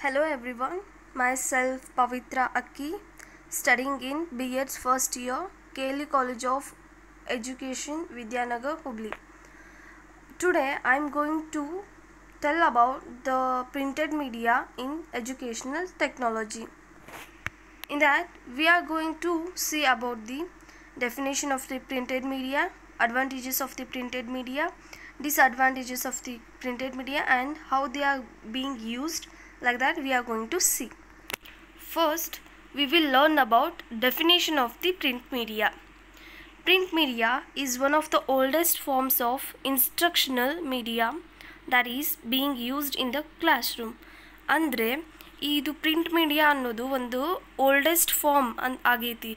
Hello everyone, myself Pavitra Akki, studying in BEd's first year, KLE College of Education, Vidyanagar, Hubli. Today I am going to tell about the printed media in educational technology. In that, we are going to see about the definition of the printed media, advantages of the printed media, disadvantages of the printed media, and how they are being used. Like that we are going to see. First, we will learn about definition of the print media. Print media is one of the oldest forms of instructional media that is being used in the classroom. ಅಂದರೆ ಇದು print media ಅನ್ನೋದು ಒಂದು oldest form ಆಗೈತಿ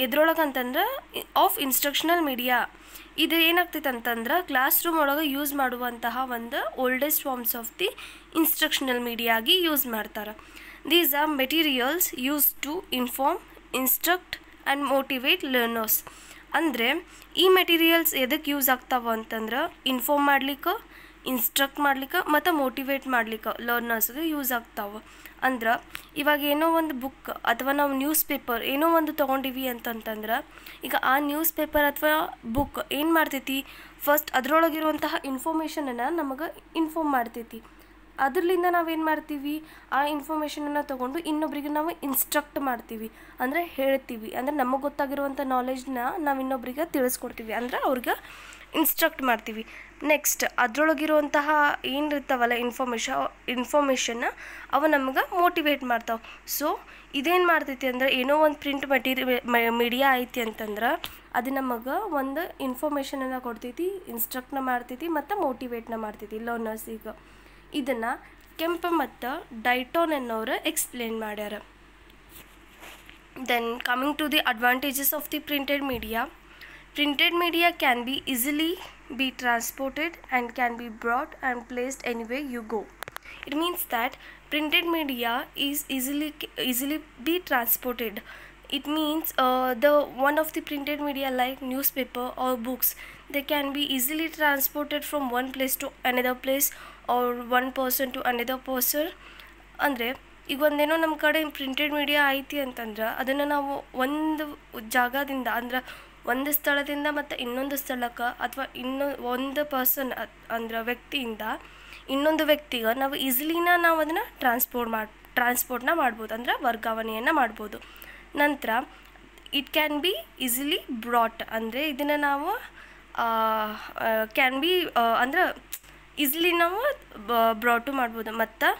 ಎದ್ರೊಳಗಂತಂದ್ರೆ of instructional media. ಇದು ಏನಾಗ್ತೈತೆ ಅಂತಂದ್ರೆ class room ಒಳಗೆ use ಮಾಡುವಂತಹ ಒಂದು oldest forms of the instructional media ಆಗಿ ಯೂಸ್ ಮಾಡ್ತಾರೆ. These are materials use to inform, instruct and motivate learners. ಅಂದರೆ ಈ ಮೆಟೀರಿಯಲ್ಸ್ ಎದಕ್ಕೆ ಯೂಸ್ ಆಗ್ತಾವ ಅಂತಂದ್ರೆ ಇನ್ಫಾರ್ಮ್ ಮಾಡ್ಲಿಕ್ಕೆ, ಇನ್ಸ್ಟ್ರಕ್ಟ್ ಮಾಡ್ಲಿಕ್ಕೆ ಮತ್ತು ಮೋಟಿವೇಟ್ ಮಾಡ್ಲಿಕ್ಕೆ ಲರ್ನರ್ಸ್ಗೆ ಯೂಸ್ ಆಗ್ತಾವೆ. ಅಂದ್ರೆ ಇವಾಗ ಏನೋ ಒಂದು ಬುಕ್ ಅಥವಾ ನಾವು ನ್ಯೂಸ್ ಪೇಪರ್ ಏನೋ ಒಂದು ತೊಗೊಂಡಿವಿ ಅಂತಂತಂದ್ರೆ ಈಗ ಆ ನ್ಯೂಸ್ ಪೇಪರ್ ಅಥವಾ ಬುಕ್ ಏನು ಮಾಡ್ತೈತಿ, ಫಸ್ಟ್ ಅದರೊಳಗಿರುವಂತಹ ಇನ್ಫಾರ್ಮೇಷನನ್ನು ನಮಗೆ ಇನ್ಫಾರ್ಮ್ ಮಾಡ್ತೈತಿ. ಅದರಿಂದ ನಾವೇನು ಮಾಡ್ತೀವಿ, ಆ ಇನ್ಫಾರ್ಮೇಷನನ್ನು ತೊಗೊಂಡು ಇನ್ನೊಬ್ರಿಗೆ ನಾವು ಇನ್ಸ್ಟ್ರಕ್ಟ್ ಮಾಡ್ತೀವಿ, ಅಂದರೆ ಹೇಳ್ತೀವಿ. ಅಂದರೆ ನಮಗೆ ಗೊತ್ತಾಗಿರುವಂಥ ನಾಲೆಜ್ನ ನಾವು ಇನ್ನೊಬ್ರಿಗೆ ತಿಳಿಸ್ಕೊಡ್ತೀವಿ, ಅಂದರೆ ಅವ್ರಿಗೆ ಇನ್ಸ್ಟ್ರಕ್ಟ್ ಮಾಡ್ತೀವಿ. ನೆಕ್ಸ್ಟ್ ಅದರೊಳಗಿರುವಂತಹ ಏನಿರ್ತಾವಲ್ಲ ಇನ್ಫಾರ್ಮೇಷನ್ನ ಅವು ನಮ್ಗೆ ಮೋಟಿವೇಟ್ ಮಾಡ್ತಾವೆ. ಸೊ ಇದೇನು ಮಾಡ್ತೈತಿ ಅಂದ್ರೆ ಏನೋ ಒಂದು ಪ್ರಿಂಟ್ ಮೀಡಿಯಾ ಐತಿ ಅಂತಂದ್ರೆ ಅದು ನಮಗೆ ಒಂದು ಇನ್ಫಾರ್ಮೇಷನನ್ನು ಕೊಡ್ತೈತಿ, ಇನ್ಸ್ಟ್ರಕ್ಟ್ನ ಮಾಡ್ತೈತಿ ಮತ್ತು ಮೋಟಿವೇಟ್ನ ಮಾಡ್ತೈತಿ ಲರ್ನರ್ಸಿಗೆ. ಇದನ್ನು ಕೆಂಪ ಮತ್ತು ಡೈಟೋನ್ ಅನ್ನೋರು ಎಕ್ಸ್ಪ್ಲೇನ್ ಮಾಡ್ಯಾರ. Then coming to the advantages of the printed media. Printed media can be easily be transported and can be brought and placed anywhere you go. It means that printed media is easily be transported. It means the one of the printed media like newspaper or books, they can be easily transported from one place to another place or one person to another person. ಅಂದರೆ ಈಗ ಒಂದೇನೋ ನಮ್ಮ ಕಡೆ printed media ಐತಿ ಅಂತಂದ್ರೆ ಅದನ್ನು ನಾವು ಒಂದು ಜಾಗದಿಂದ ಅಂದ್ರೆ ಒಂದು ಸ್ಥಳದಿಂದ ಮತ್ತು ಇನ್ನೊಂದು ಸ್ಥಳಕ್ಕೆ ಅಥವಾ ಒಂದು ಪರ್ಸನ್ ಅಂದ್ರೆ ವ್ಯಕ್ತಿಯಿಂದ ಇನ್ನೊಂದು ವ್ಯಕ್ತಿಗೆ ನಾವು ಈಸಿಲಿನ ನಾವು ಅದನ್ನು ಟ್ರಾನ್ಸ್ಪೋರ್ಟ್ನ ಮಾಡ್ಬೋದು, ಅಂದರೆ ವರ್ಗಾವಣೆಯನ್ನು ಮಾಡ್ಬೋದು. ನಂತರ it can be easily brought, ಅಂದರೆ ಇದನ್ನು ನಾವು ಕ್ಯಾನ್ ಬಿ ಅಂದ್ರೆ ಈಸಿಲಿ ನಾವು ಬ್ರಾಟು ಮಾಡ್ಬೋದು. ಮತ್ತು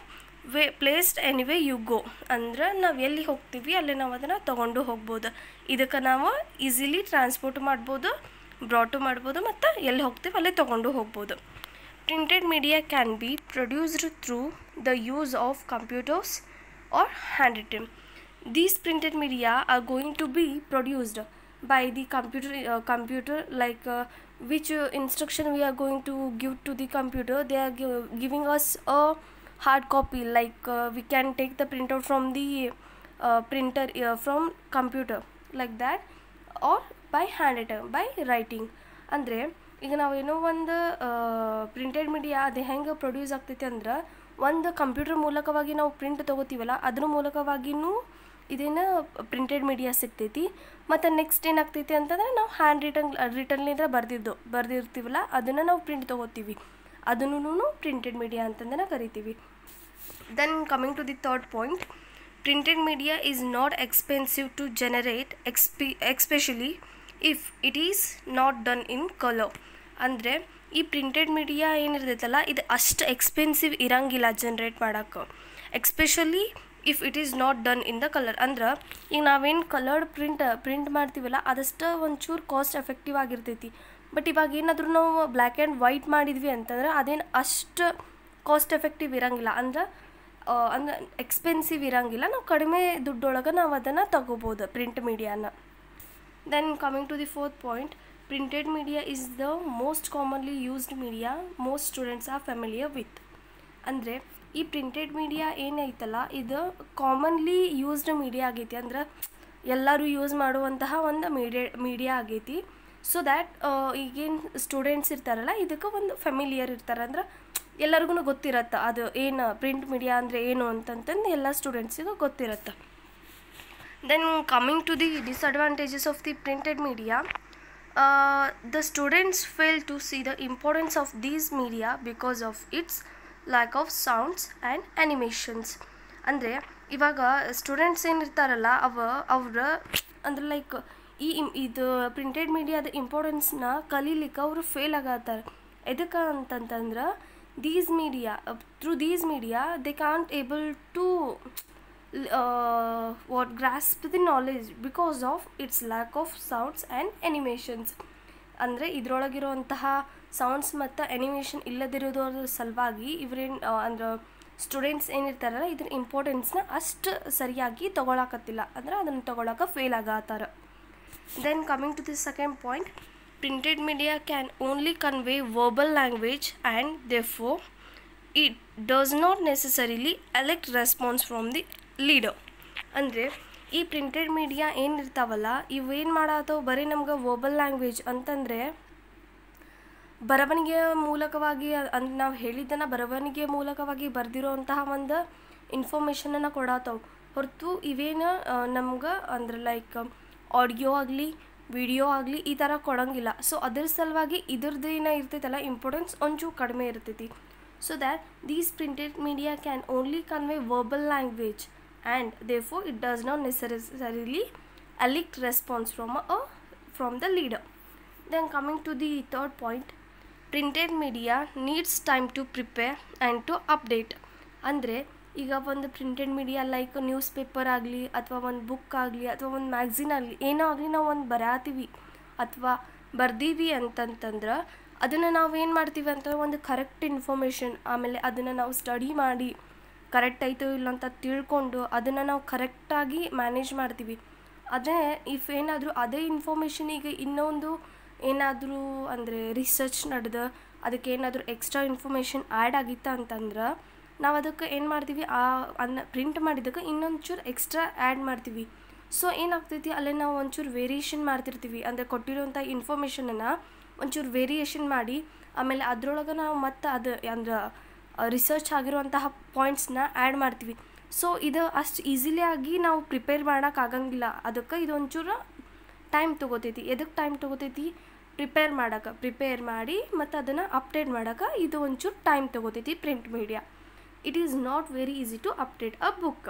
ಪ್ಲೇಸ್ಡ್ ಎನಿವೇ ಯು ಗೋ, ಅಂದ್ರೆ ನಾವು ಎಲ್ಲಿ ಹೋಗ್ತೀವಿ ಅಲ್ಲಿ ನಾವು ಅದನ್ನು ತೊಗೊಂಡು ಹೋಗ್ಬೋದು. ಇದಕ್ಕೆ ನಾವು ಈಸಿಲಿ ಟ್ರಾನ್ಸ್ಪೋರ್ಟ್ ಮಾಡ್ಬೋದು, ಬ್ರಾಟು ಮಾಡ್ಬೋದು ಮತ್ತು ಎಲ್ಲಿ ಹೋಗ್ತೀವಿ ಅಲ್ಲೇ ತೊಗೊಂಡು ಹೋಗ್ಬೋದು. Printed media can be produced through the use of computers or handwritten. These printed media are going to be produced by the computer like which instruction we are going to give to the computer. They are giving us a hard copy, like we can take the printout from the printer from computer like that, or by handwritten, by writing. ಅಂದರೆ ಈಗ ನಾವೇನೋ ಒಂದು printed media ಅದು ಹೆಂಗೆ produce ಆಗ್ತೈತಿ ಅಂದ್ರೆ ಒಂದು computer ಮೂಲಕವಾಗಿ ನಾವು ಪ್ರಿಂಟ್ ತೊಗೋತೀವಲ್ಲ ಅದ್ರ ಮೂಲಕವಾಗಿಯೂ ಇದೇನು ಪ್ರಿಂಟೆಡ್ ಮೀಡಿಯಾ ಸಿಗ್ತೈತಿ. ಮತ್ತು ನೆಕ್ಸ್ಟ್ ಏನಾಗ್ತೈತಿ ಅಂತಂದರೆ ನಾವು ಹ್ಯಾಂಡ್ ರಿಟನ್ಲಿಂದ ಬರ್ದಿರ್ತೀವಲ್ಲ ಅದನ್ನು ನಾವು ಪ್ರಿಂಟ್ ತೊಗೋತೀವಿ, ಅದನ್ನು ಪ್ರಿಂಟೆಡ್ ಮೀಡಿಯಾ ಅಂತಂದ್ರೆ ಕರಿತೀವಿ. Then coming to the third point, printed media is not expensive to generate especially if it is not done in colour. ಅಂದರೆ ಈ ಪ್ರಿಂಟೆಡ್ ಮೀಡಿಯಾ ಏನಿರ್ತೈತಲ್ಲ ಇದು ಅಷ್ಟು ಎಕ್ಸ್ಪೆನ್ಸಿವ್ ಇರಂಗಿಲ್ಲ ಜನ್ರೇಟ್ ಮಾಡೋಕ್ಕೆ, especially if it is not done in the colour. ಅಂದ್ರೆ ಈಗ ನಾವೇನು coloured print ಮಾಡ್ತೀವಲ್ಲ ಅದಷ್ಟು ಒಂಚೂರು ಕಾಸ್ಟ್ ಎಫೆಕ್ಟಿವ್ ಆಗಿರ್ತೈತಿ. ಬಟ್ ಇವಾಗ ಏನಾದರೂ ನಾವು ಬ್ಲ್ಯಾಕ್ ಆ್ಯಂಡ್ ವೈಟ್ ಮಾಡಿದ್ವಿ ಅಂತಂದ್ರೆ ಅದೇನು ಅಷ್ಟು ಕಾಸ್ಟ್ ಎಫೆಕ್ಟಿವ್ ಇರೋಂಗಿಲ್ಲ, ಅಂದ್ರೆ ಎಕ್ಸ್ಪೆನ್ಸಿವ್ ಇರೋಂಗಿಲ್ಲ. ನಾವು ಕಡಿಮೆ ದುಡ್ಡೊಳಗೆ ನಾವು ಅದನ್ನು ತಗೋಬೋದು ಪ್ರಿಂಟ್ ಮೀಡಿಯಾನ. Then coming to the fourth point, printed media is the most commonly used media most students are familiar with. ಅಂದರೆ ಈ ಪ್ರಿಂಟೆಡ್ ಮೀಡಿಯಾ ಏನೈತಲ್ಲ ಇದು ಕಾಮನ್ಲಿ ಯೂಸ್ಡ್ ಮೀಡಿಯಾ ಆಗೈತಿ, ಅಂದ್ರೆ ಎಲ್ಲರೂ ಯೂಸ್ ಮಾಡುವಂತಹ ಒಂದು ಮೀಡಿಯಾ ಆಗೈತಿ. ಸೊ ದ್ಯಾಟ್ ಈಗೇನು ಸ್ಟೂಡೆಂಟ್ಸ್ ಇರ್ತಾರಲ್ಲ ಇದಕ್ಕೆ ಒಂದು ಫ್ಯಾಮಿಲಿಯರ್ ಇರ್ತಾರೆ, ಅಂದ್ರೆ ಎಲ್ಲರಿಗೂ ಗೊತ್ತಿರತ್ತೆ ಅದು ಏನು ಪ್ರಿಂಟ್ ಮೀಡಿಯಾ ಅಂದರೆ ಏನು ಅಂತಂತಂದು ಎಲ್ಲ ಸ್ಟೂಡೆಂಟ್ಸಿಗೂ ಗೊತ್ತಿರುತ್ತೆ. Then coming to the disadvantages of the printed media, the students fail to see the importance of these media because of its lack of sounds and animations. ಅಂದರೆ ಇವಾಗ ಸ್ಟೂಡೆಂಟ್ಸ್ ಏನಿರ್ತಾರಲ್ಲ ಅವ್ರ ಅಂದ್ರೆ ಲೈಕ್ ಇದು printed ಮೀಡಿಯಾದ ಇಂಪಾರ್ಟೆನ್ಸ್ನ ಕಲೀಲಿಕ್ಕೆ ಅವರು ಫೇಲ್ ಆಗತ್ತಾರೆ. ಎದಕ್ಕೆ ಅಂತಂತಂದ್ರೆ through these media they can't able to grasp the knowledge because of its lack of sounds and animations. ಅಂದರೆ ಇದರೊಳಗಿರುವಂತಹ ಸೌಂಡ್ಸ್ ಮತ್ತು ಆ್ಯನಿಮೇಷನ್ ಇಲ್ಲದಿರೋದ್ರ ಸಲುವಾಗಿ ಇವರೇನು ಅಂದ್ರೆ ಸ್ಟೂಡೆಂಟ್ಸ್ ಏನಿರ್ತಾರಲ್ಲ ಇದ್ರ ಇಂಪಾರ್ಟೆನ್ಸ್ನ ಅಷ್ಟು ಸರಿಯಾಗಿ ತೊಗೊಳಕತ್ತಿಲ್ಲ, ಅಂದರೆ ಅದನ್ನು ತೊಗೊಳಕ್ಕೆ ಫೇಲ್ ಆಗತ್ತಾರ. Then coming to the second point, printed media can only convey verbal language and therefore it does not necessarily elicit response from the leader. ಅಂದರೆ ಈ ಪ್ರಿಂಟೆಡ್ ಮೀಡಿಯಾ ಏನಿರ್ತಾವಲ್ಲ ಇವೇನು ಮಾಡತ್ತವು ಬರೀ ನಮ್ಗೆ ವರ್ಬಲ್ ಲ್ಯಾಂಗ್ವೇಜ್ ಅಂತಂದರೆ ಬರವಣಿಗೆಯ ಮೂಲಕವಾಗಿ ನಾವು ಹೇಳಿದ್ದನ್ನು ಬರವಣಿಗೆ ಮೂಲಕವಾಗಿ ಬರೆದಿರೋಂತಹ ಒಂದು ಇನ್ಫಾರ್ಮೇಷನನ್ನು ಕೊಡತ್ತವು ಹೊರತು ಇವೇನು ನಮ್ಗೆ ಅಂದ್ರೆ ಲೈಕ್ ಆಡಿಯೋ ಆಗಲಿ ವಿಡಿಯೋ ಆಗಲಿ ಈ ಥರ ಕೊಡೋಂಗಿಲ್ಲ. ಸೊ ಅದ್ರ ಸಲುವಾಗಿ ಇದ್ರದ್ದು ಏನೋ ಇರ್ತೈತಲ್ಲ ಇಂಪಾರ್ಟೆನ್ಸ್ ಒಂಚೂರು ಕಡಿಮೆ ಇರ್ತೈತಿ. So that these printed media can only convey verbal language and therefore it does not necessarily elicit response from the leader. Then coming to the third point, printed media needs time to prepare and to update. ಅಂದರೆ ಈಗ ಒಂದು printed media like news paper ಆಗಲಿ ಅಥವಾ ಒಂದು book ಆಗಲಿ ಅಥವಾ ಒಂದು magazine ಆಗಲಿ ಏನೋ ಆಗಲಿ ನಾವು ಒಂದು ಬರೆಯತ್ತೀವಿ ಅಥವಾ ಬರ್ದೀವಿ ಅಂತಂತಂದ್ರೆ ಅದನ್ನು ನಾವು ಏನು ಮಾಡ್ತೀವಿ ಅಂತ ಒಂದು ಕರೆಕ್ಟ್ ಇನ್ಫಾರ್ಮೇಷನ್ ಆಮೇಲೆ ಅದನ್ನು ನಾವು ಸ್ಟಡಿ ಮಾಡಿ ಕರೆಕ್ಟ್ ಆಯಿತು ಇಲ್ಲ ಅಂತ ತಿಳ್ಕೊಂಡು ಅದನ್ನು ನಾವು ಕರೆಕ್ಟಾಗಿ ಮ್ಯಾನೇಜ್ ಮಾಡ್ತೀವಿ. ಅದೇ ಏನಾದರೂ ಅದೇ ಇನ್ಫಾರ್ಮೇಷನಿಗೆ ಇನ್ನೊಂದು ಏನಾದರೂ ಅಂದರೆ ರಿಸರ್ಚ್ ನಡೆದು ಅದಕ್ಕೆ ಏನಾದರೂ ಎಕ್ಸ್ಟ್ರಾ ಇನ್ಫಾರ್ಮೇಷನ್ ಆ್ಯಡ್ ಆಗಿತ್ತು ಅಂತಂದ್ರೆ ನಾವು ಅದಕ್ಕೆ ಏನು ಮಾಡ್ತೀವಿ ಪ್ರಿಂಟ್ ಮಾಡಿದ್ದಕ್ಕೆ ಇನ್ನೊಂಚೂರು ಎಕ್ಸ್ಟ್ರಾ ಆ್ಯಡ್ ಮಾಡ್ತೀವಿ. ಸೊ ಏನಾಗ್ತೈತಿ ಅಲ್ಲೇ ನಾವು ಒಂಚೂರು ವೇರಿಯೇಷನ್ ಮಾಡ್ತಿರ್ತೀವಿ, ಅಂದರೆ ಕೊಟ್ಟಿರೋಂಥ ಇನ್ಫಾರ್ಮೇಷನನ್ನು ಒಂಚೂರು ವೇರಿಯೇಷನ್ ಮಾಡಿ ಆಮೇಲೆ ಅದರೊಳಗೆ ನಾವು ಮತ್ತು ಅದು ಅಂದ್ರೆ ರಿಸರ್ಚ್ ಆಗಿರುವಂತಹ ಪಾಯಿಂಟ್ಸ್ನ ಆ್ಯಡ್ ಮಾಡ್ತೀವಿ. ಸೊ ಇದು ಅಷ್ಟು ಈಸಿಲಿಯಾಗಿ ನಾವು ಪ್ರಿಪೇರ್ ಮಾಡೋಕ್ಕಾಗಂಗಿಲ್ಲ, ಅದಕ್ಕೆ ಇದೊಂಚೂರು ಟೈಮ್ ತೊಗೋತೈತಿ. ಎದಕ್ಕೆ ಟೈಮ್ ತೊಗೋತೈತಿ? ಪ್ರಿಪೇರ್ ಮಾಡಿ ಮತ್ತು ಅದನ್ನು ಅಪ್ಡೇಟ್ ಮಾಡೋಕೆ ಇದು ಒಂಚೂರು ಟೈಮ್ ತೊಗೋತೈತಿ print media. It is not very easy to update a book.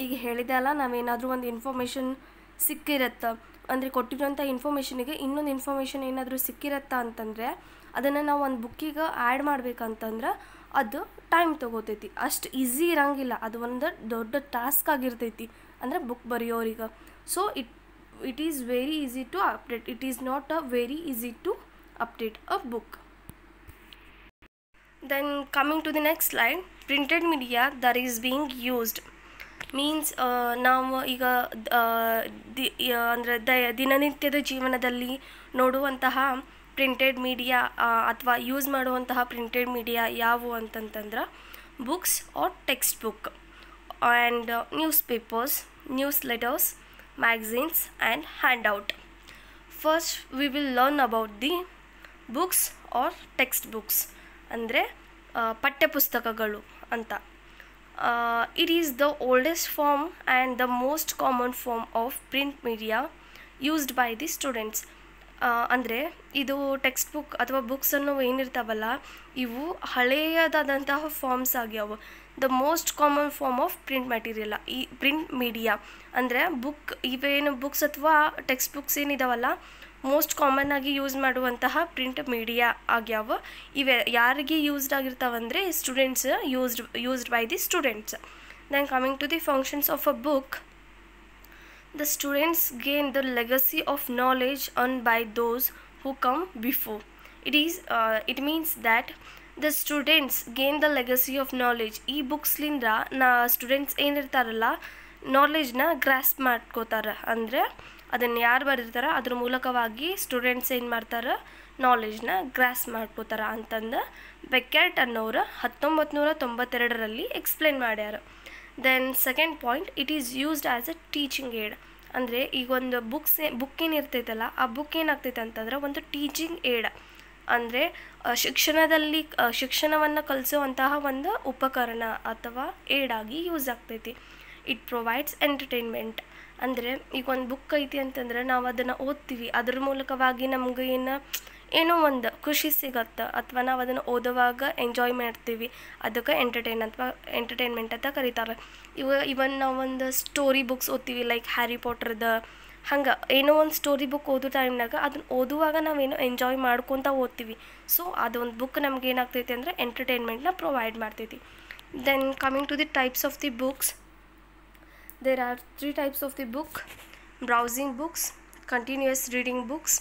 ಈಗ ಹೇಳಿದೆ ಅಲ್ಲ, ನಾವೇನಾದರೂ ಒಂದು ಇನ್ಫಾರ್ಮೇಷನ್ ಸಿಕ್ಕಿರತ್ತೆ ಅಂದರೆ ಕೊಟ್ಟಿರೋಂಥ ಇನ್ಫಾರ್ಮೇಷನಿಗೆ ಇನ್ನೊಂದು ಇನ್ಫಾರ್ಮೇಷನ್ ಏನಾದರೂ ಸಿಕ್ಕಿರತ್ತಾ ಅಂತಂದರೆ ಅದನ್ನು ನಾವು ಒಂದು ಬುಕ್ಕಿಗೆ ಆ್ಯಡ್ ಮಾಡ್ಬೇಕಂತಂದ್ರೆ ಅದು ಟೈಮ್ ತೊಗೋತೈತಿ, ಅಷ್ಟು ಈಸಿ ಇರೋಂಗಿಲ್ಲ, ಅದು ಒಂದು ದೊಡ್ಡ ಟಾಸ್ಕ್ ಆಗಿರ್ತೈತಿ ಅಂದರೆ ಬುಕ್ ಬರೆಯೋರಿಗೆ. So it is very easy to update, it is not a very easy to update a book. Then coming to the next slide, printed media that is being used means ನಾವು ಈಗ ಅಂದರೆ ದಿನನಿತ್ಯದ ಜೀವನದಲ್ಲಿ ನೋಡುವಂತಹ printed media ಅಥವಾ use ಮಾಡುವಂತಹ printed media ಯಾವುವು ಅಂತಂತಂದ್ರೆ books or textbook and newspapers, newsletters, magazines and handout. First we will learn about the books or textbooks ಅಂದರೆ ಪಠ್ಯಪುಸ್ತಕಗಳು ಅಂತ. It is the oldest form and the most common form of print media used by the students. ಅಂದರೆ ಇದು textbook ಅಥವಾ ಬುಕ್ಸನ್ನು ಏನಿರ್ತಾವಲ್ಲ ಇವು ಹಳೆಯದಾದಂತಹ ಫಾರ್ಮ್ಸ್ ಆಗ್ಯಾವ. The most common form of print material ಈ ಪ್ರಿಂಟ್ ಮೀಡಿಯಾ ಅಂದರೆ ಇವೇನು ಬುಕ್ಸ್ ಅಥವಾ ಟೆಕ್ಸ್ಟ್ ಬುಕ್ಸ್ ಏನಿದಾವಲ್ಲ ಮೋಸ್ಟ್ ಕಾಮನ್ ಆಗಿ ಯೂಸ್ ಮಾಡುವಂತಹ ಪ್ರಿಂಟ್ ಮೀಡಿಯಾ ಆಗ್ಯಾವ. ಇವೆ ಯಾರಿಗೆ ಯೂಸ್ಡ್ ಆಗಿರ್ತಾವಂದರೆ students used by the students. Then coming to the functions of a book, the students gain the legacy of knowledge earned by those who come before. It means that the students gain the legacy of knowledge. ಈ ಬುಕ್ಸ್ಲಿಂದ students ಏನಿರ್ತಾರಲ್ಲ ನಾಲೆಜ್ನ grasp ಮಾಡ್ಕೋತಾರೆ, ಅಂದರೆ ಅದನ್ನು ಯಾರು ಬರೆದಿರ್ತಾರ ಅದ್ರ ಮೂಲಕವಾಗಿ students ಏನು ಮಾಡ್ತಾರೆ ನಾಲೆಜ್ನ grasp ಮಾಡ್ಕೋತಾರೆ ಅಂತಂದು ಬೆಕೆಟ್ ಅನ್ನೋರು 1992 ಎಕ್ಸ್ಪ್ಲೇನ್ ಮಾಡ್ಯಾರ. Then second point, it is used as a teaching aid. ಅಂದರೆ ಈಗ ಒಂದು ಬುಕ್ ಏನಿರ್ತೈತಲ್ಲ ಆ ಬುಕ್ ಏನಾಗ್ತೈತೆ ಅಂತಂದ್ರೆ ಒಂದು ಟೀಚಿಂಗ್ ಏಡ್. ಅಂದರೆ ಶಿಕ್ಷಣದಲ್ಲಿ ಶಿಕ್ಷಣವನ್ನು ಕಲಿಸುವಂತಹ ಒಂದು ಉಪಕರಣ ಅಥವಾ ಏಡಾಗಿ ಯೂಸ್ ಆಗ್ತೈತಿ. It provides entertainment. ಅಂದರೆ ಈಗ ಒಂದು ಬುಕ್ ಐತಿ ಅಂತಂದ್ರೆ ನಾವು ಅದನ್ನು ಓದ್ತೀವಿ, ಅದ್ರ ಮೂಲಕವಾಗಿ ನಮ್ಗೆ ಏನೋ ಒಂದು ಖುಷಿ ಸಿಗತ್ತೆ, ಅಥವಾ ನಾವು ಅದನ್ನು ಓದುವಾಗ ಎಂಜಾಯ್ ಮಾಡ್ತೀವಿ, ಅದಕ್ಕೆ ಎಂಟರ್ಟೈನ್ಮೆಂಟ್ ಅಂತ ಕರೀತಾರೆ. ಇವನ್ ನಾವು ಒಂದು ಸ್ಟೋರಿ ಬುಕ್ಸ್ ಓದ್ತೀವಿ, ಲೈಕ್ ಹ್ಯಾರಿ ಪಾಟರ್ದ. ಹಂಗೆ ಏನೋ ಒಂದು ಸ್ಟೋರಿ ಬುಕ್ ಓದೋ ಟೈಮ್ನಾಗ ಅದನ್ನು ಓದುವಾಗ ನಾವೇನೋ ಎಂಜಾಯ್ ಮಾಡ್ಕೊತ ಓದ್ತೀವಿ. ಸೊ ಅದೊಂದು ಬುಕ್ ನಮ್ಗೆ ಏನಾಗ್ತೈತಿ ಅಂದರೆ ಎಂಟರ್ಟೈನ್ಮೆಂಟ್ನ ಪ್ರೊವೈಡ್ ಮಾಡ್ತೈತಿ. Then coming to the types of the books, there are 3 types of the book: browsing books, continuous reading books,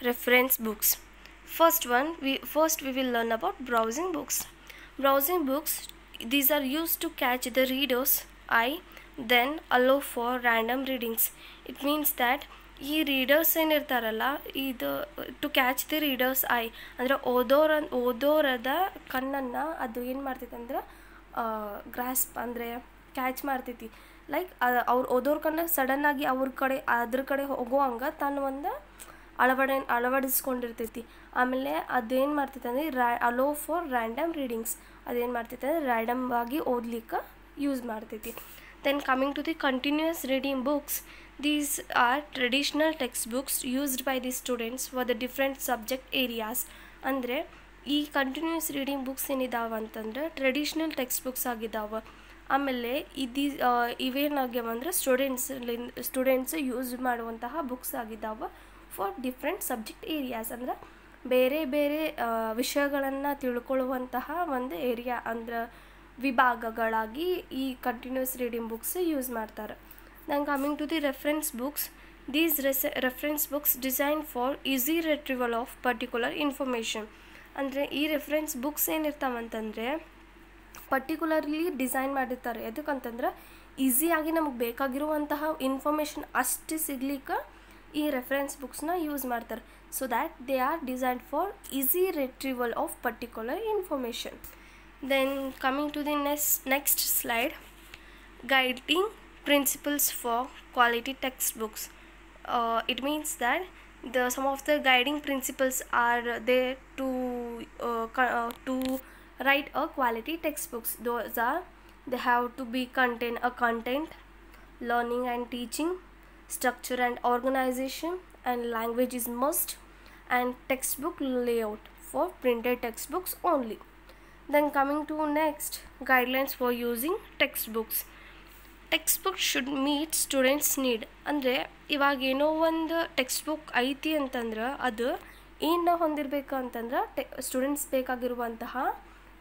reference books. First we will learn about browsing books. Browsing books, these are used to catch the reader's eye, then allow for random readings. It means that ಈ readers ಏನಿರ್ತಾರಲ್ಲ, ಇದು to catch the readers eye ಅಂದರೆ ಓದೋರದ ಕಣ್ಣನ್ನು ಅದು ಏನು ಮಾಡ್ತೈತೆ ಅಂದ್ರೆ grasp ಅಂದರೆ ಕ್ಯಾಚ್ ಮಾಡ್ತೈತಿ. ಲೈಕ್ ಅವ್ರು ಓದೋರ ಕಣ್ಣ ಸಡನ್ನಾಗಿ ಅದ್ರ ಕಡೆ ಹೋಗುವಂಗೆ ತಾನು ಒಂದು ಅಳವಡಿಸ್ಕೊಂಡಿರ್ತೈತಿ. ಆಮೇಲೆ ಅದೇನು ಮಾಡ್ತೈತೆ ಅಂದರೆ ಅಲೋ ಫಾರ್ ರ್ಯಾಂಡಮ್ ರೀಡಿಂಗ್ಸ್, ಅದೇನು ಮಾಡ್ತೈತೆ ಅಂದರೆ ರ್ಯಾಂಡಮ್ ಆಗಿ ಓದ್ಲಿಕ್ಕೆ ಯೂಸ್ ಮಾಡ್ತೈತಿ. Then coming to the continuous reading books, these are traditional textbooks used by the students for the different subject areas. ಅಂದರೆ ಈ ಕಂಟಿನ್ಯೂಸ್ ರೀಡಿಂಗ್ ಬುಕ್ಸ್ ಏನಿದಾವೆ ಅಂತಂದ್ರೆ ಟ್ರೆಡಿಷ್ನಲ್ ಟೆಕ್ಸ್ಟ್ ಬುಕ್ಸ್ ಆಗಿದ್ದಾವೆ. ಆಮೇಲೆ ಇವೇನಾಗ್ಯಾವ ಅಂದರೆ ಸ್ಟೂಡೆಂಟ್ಸ್ ಯೂಸ್ ಮಾಡುವಂತಹ ಬುಕ್ಸ್ ಆಗಿದ್ದಾವೆ ಫಾರ್ ಡಿಫ್ರೆಂಟ್ ಸಬ್ಜೆಕ್ಟ್ ಏರಿಯಾಸ್. ಅಂದ್ರೆ ಬೇರೆ ಬೇರೆ ವಿಷಯಗಳನ್ನು ತಿಳ್ಕೊಳ್ಳುವಂತಹ ಒಂದು ಏರಿಯಾ ಅಂದ್ರೆ ವಿಭಾಗಗಳಾಗಿ ಈ ಕಂಟಿನ್ಯೂಸ್ ರೀಡಿಂಗ್ ಬುಕ್ಸ್ ಯೂಸ್ ಮಾಡ್ತಾರೆ. Then coming to the reference books, these reference books designed for easy retrieval of particular information. ಅಂದರೆ ಈ ರೆಫರೆನ್ಸ್ ಬುಕ್ಸ್ ಏನಿರ್ತಾವಂತಂದರೆ ಪರ್ಟಿಕ್ಯುಲರ್ಲಿ ಡಿಸೈನ್ ಮಾಡಿರ್ತಾರೆ. ಎದಕ್ಕಂತಂದ್ರೆ ಈಸಿಯಾಗಿ ನಮಗೆ ಬೇಕಾಗಿರುವಂತಹ ಇನ್ಫಾರ್ಮೇಷನ್ ಅಷ್ಟು ಸಿಗ್ಲಿಕ್ಕೆ ಈ ರೆಫರೆನ್ಸ್ ಬುಕ್ಸ್ನ ಯೂಸ್ ಮಾಡ್ತಾರೆ. So that they are designed for easy retrieval of particular information. Then coming to the next slide, guiding principles for quality textbooks. It means that some of the guiding principles are there to write a quality textbooks. Those are, they have to be contain a content, learning and teaching, structure and organization, and language is must, and textbook layout for printed textbooks only. Then coming to next, guidelines for using textbooks. Text book should meet students need. ಅಂದರೆ ಇವಾಗ ಏನೋ ಒಂದು text book ಐತಿ ಅಂತಂದ್ರೆ ಅದು ಏನು ಹೊಂದಿರಬೇಕು ಅಂತಂದ್ರೆ ಸ್ಟೂಡೆಂಟ್ಸ್ ಬೇಕಾಗಿರುವಂತಹ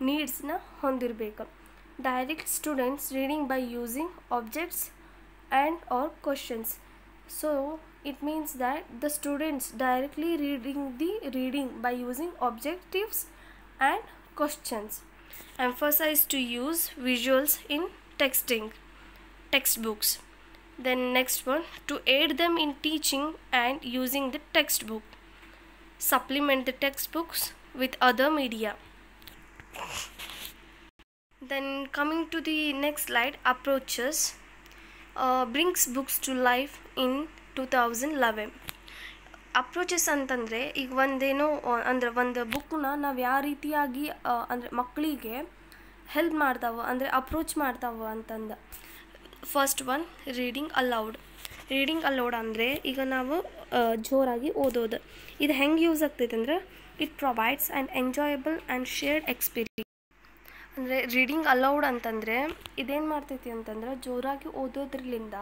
ನೀಡ್ಸ್ನ ಹೊಂದಿರಬೇಕು. Direct students reading by using objects and or questions. So it means that the students directly reading by using objectives and questions. Emphasize to use visuals in textbooks. Then next one, to aid them in teaching and using the textbook. Supplement the textbooks with other media. Then coming to the next slide, approaches brings books to life in 2011. Approaches ಅಂತಂದರೆ ಈಗ ಒಂದೇನೋ ಅಂದರೆ ಒಂದು ಬುಕ್ನ ನಾವು ಯಾವ ರೀತಿಯಾಗಿ ಅಂದರೆ ಮಕ್ಕಳಿಗೆ ಹೆಲ್ಪ್ ಮಾಡ್ತಾವೆ ಅಂದರೆ ಅಪ್ರೋಚ್ ಮಾಡ್ತಾವೆ ಅಂತಂದು. ಫಸ್ಟ್ ಒನ್, ರೀಡಿಂಗ್ ಅಲೌಡ್ ಅಂದರೆ ಈಗ ನಾವು ಜೋರಾಗಿ ಓದೋದು. ಇದು ಹೆಂಗೆ ಯೂಸ್ ಆಗ್ತೈತೆ ಅಂದರೆ it provides and enjoyable and shared experience. ಅಂದರೆ ರೀಡಿಂಗ್ ಅಲೌಡ್ ಅಂತಂದರೆ ಇದೇನು ಮಾಡ್ತೈತಿ ಅಂತಂದ್ರೆ ಜೋರಾಗಿ ಓದೋದ್ರಲಿಂದ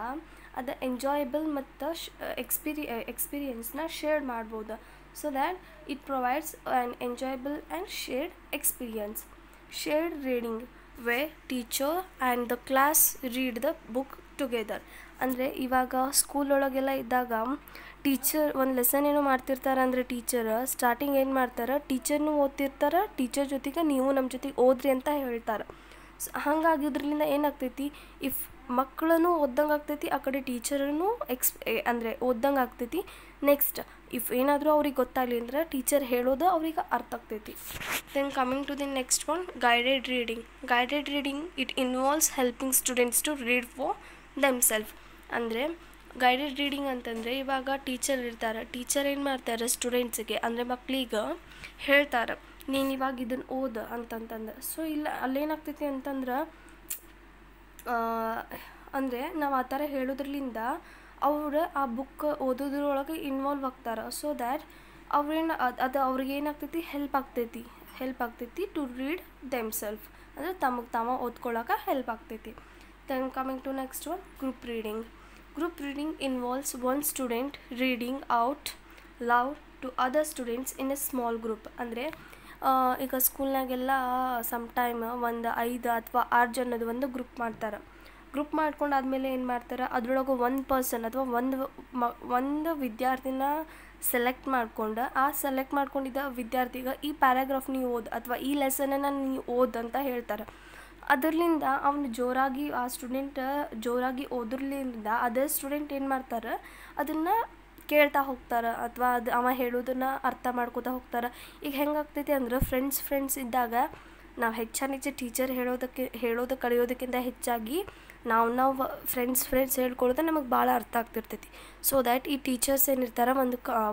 ಅದು ಎಂಜಾಯಬಲ್ ಮತ್ತು ಎಕ್ಸ್ಪೀರಿಯನ್ಸ್ನ ಶೇರ್ ಮಾಡ್ಬೋದು. So that it provides and enjoyable and shared experience. Shared reading way teacher and the class read the book together. ಅಂದರೆ ಇವಾಗ ಸ್ಕೂಲೊಳಗೆಲ್ಲ ಇದ್ದಾಗ ಟೀಚರ್ ಒಂದು ಲೆಸನ್ ಏನೋ ಮಾಡ್ತಿರ್ತಾರೆ ಅಂದರೆ ಟೀಚರ್ ಸ್ಟಾರ್ಟಿಂಗ್ ಏನು ಮಾಡ್ತಾರೆ, ಟೀಚರ್ನೂ ಓದ್ತಿರ್ತಾರೆ, ಟೀಚರ್ ಜೊತೆಗೆ ನೀವು ನಮ್ಮ ಜೊತೆಗೆ ಓದ್ರಿ ಅಂತ ಹೇಳ್ತಾರೆ. ಸೊ ಹಾಗಾಗಿದ್ರಲಿಂದ ಏನಾಗ್ತೈತಿ, ಇಫ್ ಮಕ್ಕಳನ್ನು ಓದ್ದಂಗೆ ಆಗ್ತೈತಿ, ಆ ಕಡೆ ಟೀಚರನ್ನು ಅಂದರೆ ಓದ್ದಂಗೆ ಆಗ್ತೈತಿ. ನೆಕ್ಸ್ಟ್ ಇಫ್ ಏನಾದರೂ ಅವ್ರಿಗೆ ಗೊತ್ತಾಗಲಿ ಅಂದ್ರೆ ಟೀಚರ್ ಹೇಳೋದು ಅವ್ರಿಗೆ ಅರ್ಥ ಆಗ್ತೈತಿ. Then coming to the next one, guided reading it involves helping students to read for themselves. ಅಂದರೆ ಗೈಡೆಡ್ ರೀಡಿಂಗ್ ಅಂತಂದರೆ ಇವಾಗ ಟೀಚರ್ ಇರ್ತಾರೆ, ಟೀಚರ್ ಏನು ಮಾಡ್ತಾರೆ ಸ್ಟೂಡೆಂಟ್ಸಿಗೆ ಅಂದರೆ ಮಕ್ಕಳಿಗೆ ಹೇಳ್ತಾರೆ ನೀನು ಇವಾಗ ಇದನ್ನು ಓದು ಅಂತಂತಂದು. ಸೊ ಇಲ್ಲ ಅಲ್ಲೇನಾಗ್ತೈತಿ ಅಂತಂದ್ರೆ ಅಂದರೆ ನಾವು ಆ ಥರ ಹೇಳೋದ್ರಲಿಂದ ಅವರು ಆ ಬುಕ್ ಓದೋದ್ರೊಳಗೆ ಇನ್ವಾಲ್ವ್ ಆಗ್ತಾರೆ. ಸೊ ದ್ಯಾಟ್ ಅವ್ರೇನು ಅದು ಅವ್ರಿಗೆ ಏನಾಗ್ತೈತಿ ಹೆಲ್ಪ್ ಆಗ್ತೈತಿ ಟು ರೀಡ್ ದೆಮ್ಸೆಲ್ಫ್, ಅಂದರೆ ತಮಗೆ ತಾವ ಓದ್ಕೊಳ್ಳೋಕೆ ಹೆಲ್ಪ್ ಆಗ್ತೈತಿ. Then coming to next one, group reading. Group reading involves one student reading out loud to other students in a small group. ಅಂದರೆ ಈಗ ಸ್ಕೂಲ್ನಾಗೆಲ್ಲ ಸಮ್ಟೈಮ್ ಒಂದು 5 ಅಥವಾ 6 ಜನದ ಒಂದು ಗ್ರೂಪ್ ಮಾಡ್ತಾರೆ. ಗ್ರೂಪ್ ಮಾಡ್ಕೊಂಡು ಆದಮೇಲೆ ಏನು ಮಾಡ್ತಾರೆ, ಅದರೊಳಗೆ ಒಂದು ಪರ್ಸನ್ ಅಥವಾ ಒಂದು ವಿದ್ಯಾರ್ಥಿನ ಸೆಲೆಕ್ಟ್ ಮಾಡ್ಕೊಂಡು ಆ ಸೆಲೆಕ್ಟ್ ಮಾಡ್ಕೊಂಡಿದ್ದ ವಿದ್ಯಾರ್ಥಿಗೆ ಈ ಪ್ಯಾರಾಗ್ರಾಫ್ ನೀವು ಓದು ಅಥವಾ ಈ ಲೆಸನನ್ನು ನೀವು ಓದು ಅಂತ ಹೇಳ್ತಾರೆ. ಅದರ್ಲಿಂದ ಅವನು ಜೋರಾಗಿ ಆ ಸ್ಟೂಡೆಂಟ್ ಜೋರಾಗಿ ಓದ್ರಲಿಂದ ಅದರ್ ಸ್ಟೂಡೆಂಟ್ ಏನು ಮಾಡ್ತಾರೆ ಅದನ್ನು ಕೇಳ್ತಾ ಹೋಗ್ತಾರೆ ಅಥವಾ ಅದು ಅವ ಹೇಳೋದನ್ನು ಅರ್ಥ ಮಾಡ್ಕೋತಾ ಹೋಗ್ತಾರೆ. ಈಗ ಹೆಂಗಾಗ್ತೈತಿ ಅಂದ್ರೆ ಫ್ರೆಂಡ್ಸ್ ಇದ್ದಾಗ ನಾವು ಹೆಚ್ಚು ಟೀಚರ್ ಹೇಳೋದು ಕಲಿಯೋದಕ್ಕಿಂತ ಹೆಚ್ಚಾಗಿ ನಾವು ಫ್ರೆಂಡ್ಸ್ ಹೇಳ್ಕೊಳ್ಳೋದು ನಮಗೆ ಭಾಳ ಅರ್ಥ ಆಗ್ತಿರ್ತೈತಿ. ಸೊ ದ್ಯಾಟ್ ಈ ಟೀಚರ್ಸ್ ಏನಿರ್ತಾರೆ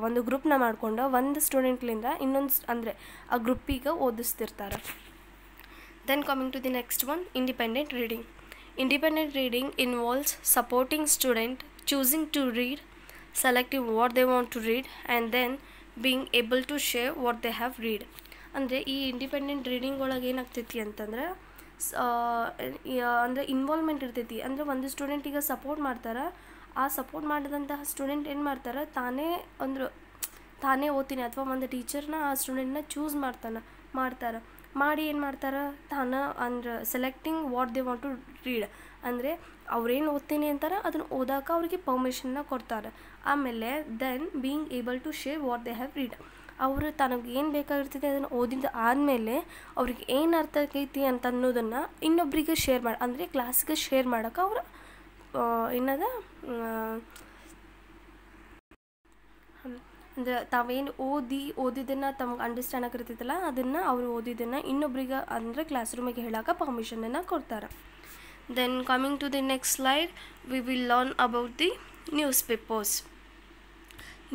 ಒಂದು ಗ್ರೂಪ್ನ ಮಾಡ್ಕೊಂಡು ಒಂದು ಸ್ಟೂಡೆಂಟ್ಲಿಂದ ಇನ್ನೊಂದು ಅಂದರೆ ಆ ಗ್ರೂಪಿಗೆ ಓದಿಸ್ತಿರ್ತಾರೆ. Then coming to the next one, independent reading. Independent reading involves supporting student choosing to read, selecting what they want to read, and then being able to share what they have read. ಅಂದರೆ ಈ independent reading ಒಳಗೆ ಏನಾಗ್ತೈತಿ ಅಂತಂದ್ರೆ ಅಂದರೆ involvement ಇರ್ತೈತಿ. ಅಂದರೆ ಒಂದು ಸ್ಟೂಡೆಂಟಿಗೆ support ಮಾಡ್ತಾರೆ, ಆ ಸಪೋರ್ಟ್ ಮಾಡಿದಂತಹ ಸ್ಟೂಡೆಂಟ್ ಏನು ಮಾಡ್ತಾರೆ ತಾನೇ ಓದ್ತೀನಿ ಅಥವಾ ಒಂದು ಟೀಚರ್ನ ಆ ಸ್ಟೂಡೆಂಟ್ನ ಚೂಸ್ ಮಾಡ್ತಾರೆ ಮಾಡಿ ಏನು ಮಾಡ್ತಾರೆ ಅಂದ್ರೆ selecting what they want to read, ಅಂದರೆ ಅವ್ರೇನು ಓದ್ತೀನಿ ಅಂತಾರೆ ಅದನ್ನು ಓದೋಕೆ ಅವ್ರಿಗೆ ಪರ್ಮಿಷನ್ನ ಕೊಡ್ತಾರೆ. ಆಮೇಲೆ then being able to share what they have read, ಅವರು ತನಗೆ ಏನು ಬೇಕಾಗಿರ್ತೈತೆ ಅದನ್ನು ಓದಿದ ಆದಮೇಲೆ ಅವ್ರಿಗೆ ಏನು ಅರ್ಥ ಆಗೈತಿ ಅಂತ ಅನ್ನೋದನ್ನು ಇನ್ನೊಬ್ಬರಿಗೆ ಶೇರ್ ಅಂದರೆ ಕ್ಲಾಸಿಗೆ ಶೇರ್ ಮಾಡೋಕೆ ಅವರು ಅಂದರೆ ತಾವೇನು ಓದಿದ್ದನ್ನು ತಮ್ಗೆ ಅಂಡರ್ಸ್ಟ್ಯಾಂಡ್ ಆಗಿರ್ತೈತಲ್ಲ ಅದನ್ನು ಅವರು ಓದಿದ್ದನ್ನು ಇನ್ನೊಬ್ರಿಗೆ ಅಂದರೆ ಕ್ಲಾಸ್ ರೂಮಿಗೆ ಹೇಳೋಕೆ ಪರ್ಮಿಷನನ್ನು ಕೊಡ್ತಾರೆ. Then coming to the next slide, we will learn about the newspapers.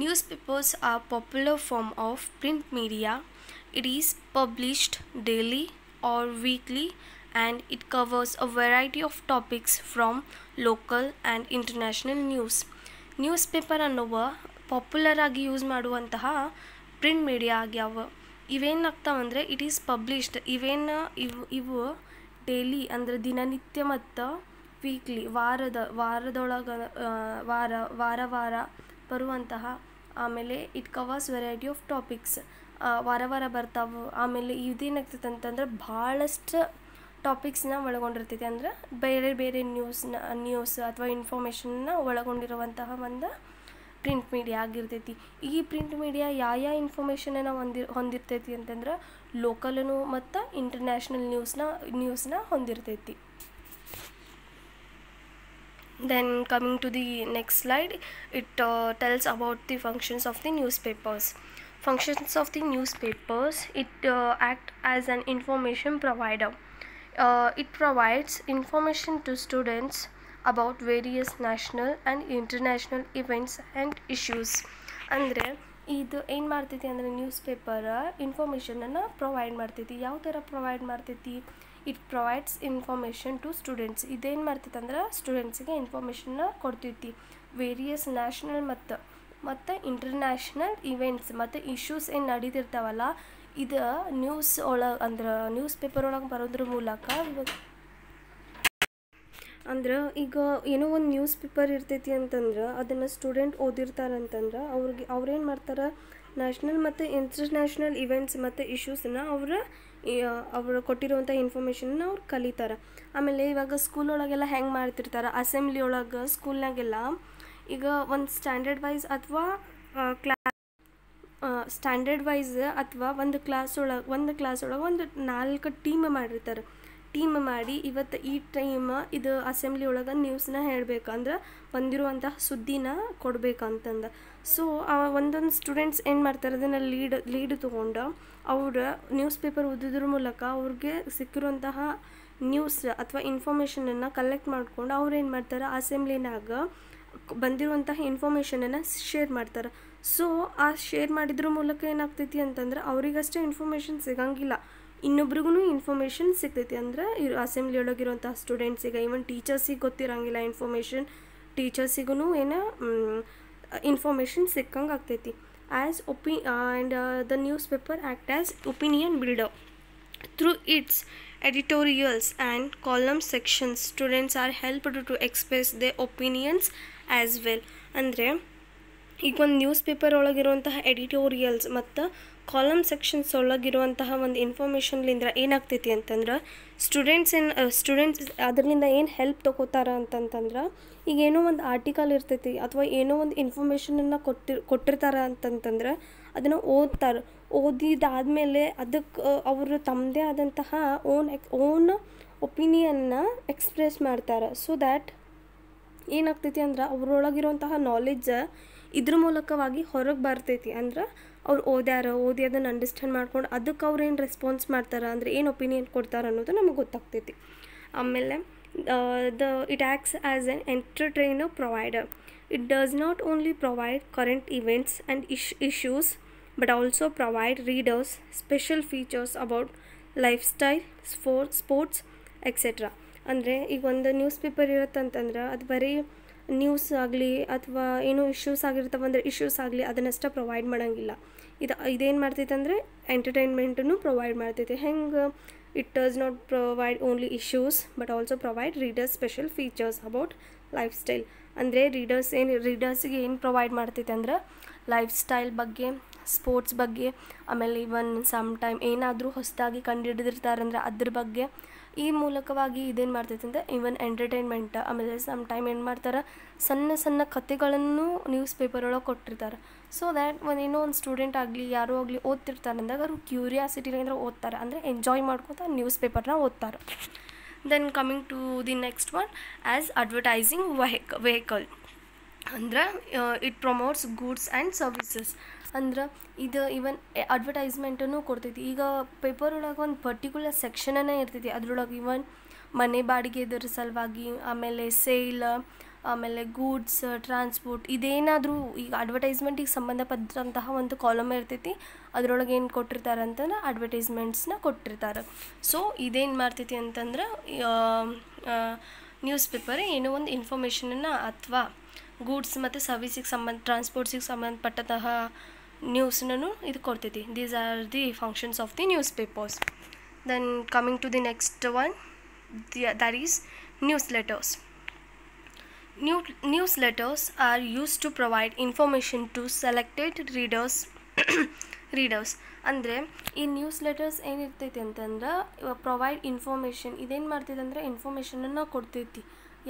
Newspapers are popular form of print media. It is published daily or weekly and it covers a variety of topics from local and international news. Newspaper ಅನ್ನುವ popular ಆಗಿ use ಮಾಡುವಂತಹ print media ಆಗ್ಯಾವ. ಇವೇನಾಗ್ತಾವಂದರೆ it is published, ಇವು daily ಅಂದರೆ ದಿನನಿತ್ಯ ಮತ್ತು weekly ವಾರದೊಳಗೆ ವಾರ ಬರುವಂತಹ, ಆಮೇಲೆ it covers variety of topics, ವಾರ ಬರ್ತಾವೆ. ಆಮೇಲೆ ಇದೇನಾಗ್ತೈತೆ ಅಂತಂದ್ರೆ ಭಾಳಷ್ಟು ಟಾಪಿಕ್ಸ್ನ ಒಳಗೊಂಡಿರ್ತೈತಿ, ಅಂದ್ರೆ ಬೇರೆ ನ್ಯೂಸ್ ಅಥವಾ ಇನ್ಫಾರ್ಮೇಷನ್ನ ಒಳಗೊಂಡಿರುವಂತಹ ಒಂದು ಪ್ರಿಂಟ್ ಮೀಡಿಯಾ ಆಗಿರ್ತೈತಿ. ಈ ಪ್ರಿಂಟ್ ಮೀಡಿಯಾ ಯಾವ ಇನ್ಫಾರ್ಮೇಷನನ್ನು ಹೊಂದಿರ್ತೈತಿ ಅಂತಂದ್ರೆ ಲೋಕಲನು ಮತ್ತು ಇಂಟರ್ನ್ಯಾಷನಲ್ ನ್ಯೂಸ್ನ ಹೊಂದಿರ್ತೈತಿ. Then coming to the next slide, it tells about the functions of the newspapers. Functions of the newspapers, it act as an information provider. It provides information to students about various national and international events and issues. ಅಂದರೆ ಇದು ಏನು ಮಾಡ್ತೈತಿ ಅಂದರೆ newspaper ಇನ್ಫಾರ್ಮೇಷನನ್ನು provide ಮಾಡ್ತೈತಿ. ಯಾವ ಥರ provide ಮಾಡ್ತೈತಿ? It provides information to students. ಇದೇನು ಮಾಡ್ತೈತೆ ಅಂದ್ರೆ ಸ್ಟೂಡೆಂಟ್ಸಿಗೆ ಇನ್ಫಾರ್ಮೇಷನ್ನ ಕೊಡ್ತೈತಿ. ವೇರಿಯಸ್ ನ್ಯಾಷನಲ್ ಮತ್ತು ಇಂಟರ್ನ್ಯಾಷನಲ್ ಇವೆಂಟ್ಸ್ ಮತ್ತು ಇಶ್ಯೂಸ್ ಏನು ನಡೀತಿರ್ತಾವಲ್ಲ, ಇದು ನ್ಯೂಸ್ ಒಳಗೆ ಅಂದ್ರೆ ನ್ಯೂಸ್ ಪೇಪರ್ ಒಳಗೆ ಬರೋದ್ರ ಮೂಲಕ ಅಂದ್ರೆ ಈಗ ಏನೋ ಒಂದು ನ್ಯೂಸ್ ಪೇಪರ್ ಇರ್ತೈತಿ ಅಂತಂದ್ರೆ ಅದನ್ನು ಸ್ಟೂಡೆಂಟ್ ಓದಿರ್ತಾರಂತಂದ್ರೆ ಅವ್ರೇನು ಮಾಡ್ತಾರೆ, ನ್ಯಾಷನಲ್ ಮತ್ತು ಇಂಟರ್ನ್ಯಾಷನಲ್ ಇವೆಂಟ್ಸ್ ಮತ್ತು ಇಶ್ಯೂಸನ್ನ ಅವರು ಕೊಟ್ಟಿರುವಂಥ ಇನ್ಫಾರ್ಮೇಷನ್ನ ಅವ್ರು ಕಲಿತಾರೆ. ಆಮೇಲೆ ಇವಾಗ ಸ್ಕೂಲ್ ಒಳಗೆಲ್ಲ ಹೆಂಗೆ ಮಾಡ್ತಿರ್ತಾರೆ, ಅಸೆಂಬ್ಲಿ ಒಳಗೆ ಸ್ಕೂಲ್ನಾಗೆಲ್ಲ ಈಗ ಒಂದು ಸ್ಟ್ಯಾಂಡರ್ಡ್ ವೈಸ್ ಅಥವಾ ಒಂದು ಕ್ಲಾಸ್ ಒಳಗೆ ಒಂದು 4 ಟೀಮ್ ಮಾಡಿರ್ತಾರೆ. ಟೀಮ್ ಮಾಡಿ ಇವತ್ತು ಈ ಟೈಮ್ ಇದು ಅಸೆಂಬ್ಲಿ ಒಳಗೆ ನ್ಯೂಸ್ನ ಹೇಳಬೇಕು ಅಂದ್ರೆ ಬಂದಿರುವಂತಹ ಸುದ್ದಿನ ಕೊಡಬೇಕಂತಂದು. ಸೊ ಒಂದೊಂದು ಸ್ಟೂಡೆಂಟ್ಸ್ ಏನು ಮಾಡ್ತಾರೆ, ಅದನ್ನು ಲೀಡ್ ತೊಗೊಂಡು ಅವ್ರ ನ್ಯೂಸ್ ಪೇಪರ್ ಓದೋದ್ರ ಮೂಲಕ ಅವ್ರಿಗೆ ಸಿಕ್ಕಿರುವಂತಹ ನ್ಯೂಸ್ ಅಥವಾ ಇನ್ಫಾರ್ಮೇಷನನ್ನು ಕಲೆಕ್ಟ್ ಮಾಡ್ಕೊಂಡು ಅವ್ರು ಏನು ಮಾಡ್ತಾರೆ, ಅಸೆಂಬ್ಲಿನಾಗ ಬಂದಿರುವಂತಹ ಇನ್ಫಾರ್ಮೇಷನನ್ನು ಶೇರ್ ಮಾಡ್ತಾರೆ. ಸೊ ಆ ಶೇರ್ ಮಾಡಿದ್ರ ಮೂಲಕ ಏನಾಗ್ತೈತಿ ಅಂತಂದ್ರೆ ಅವರಿಗಷ್ಟೇ ಇನ್ಫಾರ್ಮೇಷನ್ ಸಿಗಂಗಿಲ್ಲ, ಇನ್ನೊಬ್ರಿಗೂ ಇನ್ಫಾರ್ಮೇಷನ್ ಸಿಗ್ತೈತಿ. ಅಂದ್ರೆ ಅಸೆಂಬ್ಲಿ ಒಳಗಿರುವಂತಹ ಸ್ಟೂಡೆಂಟ್ಸಿಗೆ, ಈವನ್ ಟೀಚರ್ಸಿಗೆ ಗೊತ್ತಿರಂಗಿಲ್ಲ ಇನ್ಫಾರ್ಮೇಷನ್, ಟೀಚರ್ಸಿಗೂ ಏನೋ ಇನ್ಫಾರ್ಮೇಷನ್ ಸಿಕ್ಕಂಗೆ ಆಗ್ತೈತಿ. And the news paper act as opinion builder. Through its editorials and column sections, students are helped to express their opinions as well. ಅಂದರೆ ಈಗ ಒಂದು ನ್ಯೂಸ್ ಪೇಪರ್ ಒಳಗಿರುವಂತಹ ಎಡಿಟೋರಿಯಲ್ಸ್ ಮತ್ತು column sections ಒಳಗಿರುವಂತಹ ಒಂದು ಇನ್ಫಾರ್ಮೇಷನ್ಲಿಂದ ಏನಾಗ್ತೈತಿ ಅಂತಂದ್ರೆ students ಅದರಿಂದ ಏನು ಹೆಲ್ಪ್ ತೊಗೋತಾರ ಅಂತಂತಂದ್ರೆ, ಈಗ ಏನೋ ಒಂದು ಆರ್ಟಿಕಲ್ ಇರ್ತೈತಿ ಅಥವಾ ಏನೋ ಒಂದು ಇನ್ಫಾರ್ಮೇಷನನ್ನು ಕೊಟ್ಟಿರ್ತಾರೆ ಅಂತಂತಂದ್ರೆ ಅದನ್ನು ಓದ್ತಾರೆ. ಓದಿದಾದಮೇಲೆ ಅದಕ್ಕೆ ಅವರು ತಮ್ಮದೇ ಆದಂತಹ ಓನ್ ಒಪಿನಿಯನ್ನ ಎಕ್ಸ್ಪ್ರೆಸ್ ಮಾಡ್ತಾರೆ. ಸೊ ದ್ಯಾಟ್ ಏನಾಗ್ತೈತಿ ಅಂದ್ರೆ ಅವರೊಳಗಿರುವಂತಹ ನಾಲೆಡ್ಜ್ ಇದ್ರ ಮೂಲಕವಾಗಿ ಹೊರಗೆ ಬರ್ತೈತಿ. ಅಂದ್ರೆ ಅವ್ರು ಓದಿ ಅದನ್ನು ಅಂಡರ್ಸ್ಟ್ಯಾಂಡ್ ಮಾಡ್ಕೊಂಡು ಅದಕ್ಕೆ ಅವ್ರು ಏನು ರೆಸ್ಪಾನ್ಸ್ ಮಾಡ್ತಾರೆ, ಅಂದರೆ ಏನು ಒಪಿನಿಯನ್ ಕೊಡ್ತಾರೆ ಅನ್ನೋದು ನಮಗೆ ಗೊತ್ತಾಗ್ತೈತಿ. ಆಮೇಲೆ it acts as an entertainer provider. It does not only provide current events and issues but also provide readers special features about lifestyle, sports, etc. ಅಂದರೆ ಈಗ ಒಂದು ನ್ಯೂಸ್ ಪೇಪರ್ ಇರುತ್ತಂತಂದ್ರೆ ಅದು ಬರೀ ನ್ಯೂಸ್ ಆಗಲಿ ಅಥವಾ ಏನೋ ಇಶ್ಯೂಸ್ ಆಗಿರ್ತಾವೆ ಅಂದರೆ ಇಶ್ಯೂಸ್ ಆಗಲಿ ಅದನ್ನಷ್ಟೇ ಪ್ರೊವೈಡ್ ಮಾಡೋಂಗಿಲ್ಲ. ಇದೇನು ಮಾಡ್ತೈತೆ ಅಂದರೆ ಎಂಟರ್ಟೈನ್ಮೆಂಟನ್ನು ಪ್ರೊವೈಡ್ ಮಾಡ್ತೈತೆ. ಹೆಂಗೆ it does not provide only issues but also provide readers special features about life style. ಅಂದರೆ ರೀಡರ್ಸಿಗೆ ಏನು ಪ್ರೊವೈಡ್ ಮಾಡ್ತೈತೆ ಅಂದ್ರೆ ಲೈಫ್ ಸ್ಟೈಲ್ ಬಗ್ಗೆ, ಸ್ಪೋರ್ಟ್ಸ್ ಬಗ್ಗೆ, ಆಮೇಲೆ ಇವನ್ ಸಮ್ ಟೈಮ್ ಏನಾದರೂ ಹೊಸದಾಗಿ ಕಂಡುಹಿಡಿದಿರ್ತಾರಂದ್ರೆ ಅದ್ರ ಬಗ್ಗೆ. ಈ ಮೂಲಕವಾಗಿ ಇದೇನು ಮಾಡ್ತೈತೆ ಅಂದರೆ ಇವನ್ ಎಂಟರ್ಟೈನ್ಮೆಂಟ್, ಆಮೇಲೆ ಸಮ್ ಟೈಮ್ ಏನು ಮಾಡ್ತಾರೆ ಸಣ್ಣ ಸಣ್ಣ ಕಥೆಗಳನ್ನು ನ್ಯೂಸ್ ಪೇಪರ್ ಒಳಗೆ ಕೊಟ್ಟಿರ್ತಾರೆ. ಸೊ ದ್ಯಾಟ್ ಏನೋ ಒಂದು ಸ್ಟೂಡೆಂಟ್ ಆಗಲಿ ಯಾರೋ ಆಗಲಿ ಓದ್ತಿರ್ತಾರೆ ಅಂದಾಗ ಅವರು ಕ್ಯೂರಿಯಾಸಿಟಿಲಿಂದ ಓದ್ತಾರೆ, ಅಂದರೆ ಎಂಜಾಯ್ ಮಾಡ್ಕೊತಾ ನ್ಯೂಸ್ ಪೇಪರ್ನ ಓದ್ತಾರೆ. Then coming to the next one as advertising vehicle. ಅಂದ್ರೆ it promotes goods and services. ಅಂದ್ರೆ ಇದು ಇವನ್ ಅಡ್ವರ್ಟೈಸ್ಮೆಂಟನ್ನು ಕೊಡ್ತೈತಿ. ಈಗ ಪೇಪರ್ ಒಳಗೆ ಒಂದು ಪರ್ಟಿಕ್ಯುಲರ್ ಸೆಕ್ಷನನ್ನೇ ಇರ್ತೈತಿ, ಅದ್ರೊಳಗೆ ಇವನ್ ಮನೆ ಬಾಡಿಗೆ ಇದರ ಸಲುವಾಗಿ, ಆಮೇಲೆ ಸೇಲ್, ಆಮೇಲೆ ಗೂಡ್ಸ್, ಟ್ರಾನ್ಸ್ಪೋರ್ಟ್, ಇದೇನಾದರೂ ಈಗ ಅಡ್ವರ್ಟೈಸ್ಮೆಂಟಿಗೆ ಸಂಬಂಧಪಟ್ಟಂತಹ ಒಂದು ಕಾಲಮ್ ಇರ್ತೈತಿ. ಅದರೊಳಗೆ ಏನು ಕೊಟ್ಟಿರ್ತಾರೆ ಅಂತಂದ್ರೆ ಅಡ್ವರ್ಟೈಸ್ಮೆಂಟ್ಸ್ನ ಕೊಟ್ಟಿರ್ತಾರೆ. ಸೊ ಇದೇನು ಮಾಡ್ತೈತಿ ಅಂತಂದ್ರೆ ನ್ಯೂಸ್ ಪೇಪರ್ ಏನೋ ಒಂದು ಇನ್ಫಾರ್ಮೇಷನನ್ನು ಅಥವಾ ಗೂಡ್ಸ್ ಮತ್ತು ಸರ್ವಿಸಿಗೆ ಟ್ರಾನ್ಸ್ಪೋರ್ಟ್ಸಿಗೆ ಸಂಬಂಧಪಟ್ಟಂತಹ ನ್ಯೂಸ್ನೂ ಇದು ಕೊಡ್ತೈತಿ. These are the functions of the newspapers. Then coming to the next one, that is newsletters. Newsletters are used to provide information to selected readers. ಅಂದರೆ ಈ ನ್ಯೂಸ್ ಲೆಟರ್ಸ್ ಏನಿರ್ತೈತಿ ಅಂತಂದ್ರೆ ಪ್ರೊವೈಡ್ ಇನ್ಫಾರ್ಮೇಷನ್. ಇದೇನು ಮಾಡ್ತೈತೆ ಅಂದರೆ ಇನ್ಫಾರ್ಮೇಷನನ್ನು ಕೊಡ್ತೈತಿ.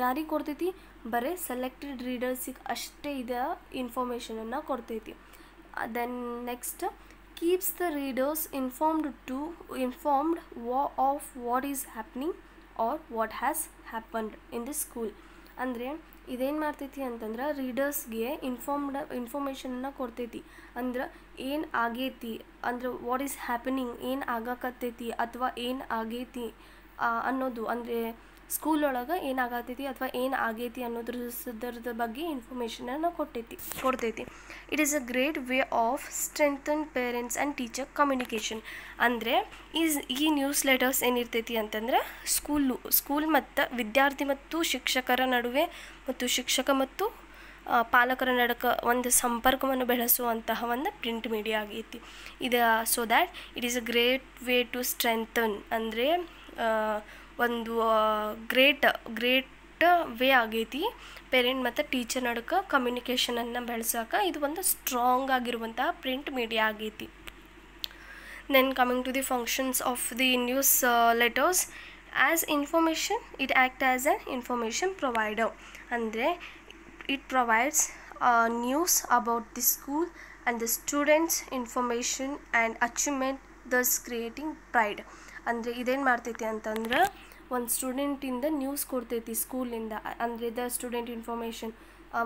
ಯಾರಿಗೆ ಕೊಡ್ತೈತಿ? ಬರೀ selected ರೀಡರ್ಸಿಗೆ ಅಷ್ಟೇ ಇದು ಇನ್ಫಾರ್ಮೇಷನನ್ನು ಕೊಡ್ತೈತಿ. Then next keeps the readers informed of what is happening or what has happened in the school. ಅಂದರೆ ಇದೇನು ಮಾಡ್ತೈತಿ ಅಂತಂದ್ರೆ ರೀಡರ್ಸ್ಗೆ ಇನ್ಫಾರ್ಮೇಷನನ್ನು ಕೊಡ್ತೈತಿ. ಅಂದ್ರೆ ಏನು ಆಗೈತಿ, ಅಂದ್ರೆ ವಾಟ್ ಈಸ್ ಹ್ಯಾಪನಿಂಗ್, ಏನು ಆಗಾಕತ್ತೈತಿ ಅಥವಾ ಏನು ಆಗೈತಿ ಅನ್ನೋದು, ಅಂದರೆ ಸ್ಕೂಲ್ ಒಳಗೆ ಏನಾಗತೈತಿ ಅಥವಾ ಏನು ಆಗೈತಿ ಅನ್ನೋದ್ರದ ಬಗ್ಗೆ ಇನ್ಫಾರ್ಮೇಷನನ್ನು ಕೊಡ್ತೈತಿ. It is a great way of strengthen parents and teacher communication. ಅಂದರೆ ಈ ನ್ಯೂಸ್ ಲೆಟರ್ಸ್ ಏನಿರ್ತೈತಿ ಅಂತಂದ್ರೆ ಸ್ಕೂಲ್ ಮತ್ತು ವಿದ್ಯಾರ್ಥಿ ಮತ್ತು ಶಿಕ್ಷಕರ ನಡುವೆ ಮತ್ತು ಶಿಕ್ಷಕ ಮತ್ತು ಪಾಲಕರ ನಡುವೆ ಒಂದು ಸಂಪರ್ಕವನ್ನು ಬೆಳೆಸುವಂತಹ ಒಂದು ಪ್ರಿಂಟ್ ಮೀಡಿಯಾ ಆಗೈತಿ ಇದು. So that it is a great way to strengthen, ಅಂದರೆ ಒಂದು ಗ್ರೇಟ್ ವೇ ಆಗೈತಿ ಪೇರೆಂಟ್ ಮತ್ತು ಟೀಚರ್ ನಡುವೆ ಕಮ್ಯುನಿಕೇಷನನ್ನು ಬೆಳೆಸೋಕೆ. ಇದು ಒಂದು ಸ್ಟ್ರಾಂಗ್ ಆಗಿರುವಂತಹ ಪ್ರಿಂಟ್ ಮೀಡಿಯಾ ಆಗೈತಿ. Then coming to the functions of the newsletters. As information it act as an information provider. ಅಂದರೆ it provides news about the school and the students information and achievement, thus creating pride. ಅಂದರೆ ಇದೇನು ಮಾಡ್ತೈತಿ ಅಂತಂದ್ರೆ ಒಂದು ಸ್ಟೂಡೆಂಟಿಂದ news ಕೊಡ್ತೈತಿ ಸ್ಕೂಲಿಂದ, ಅಂದರೆ the student information,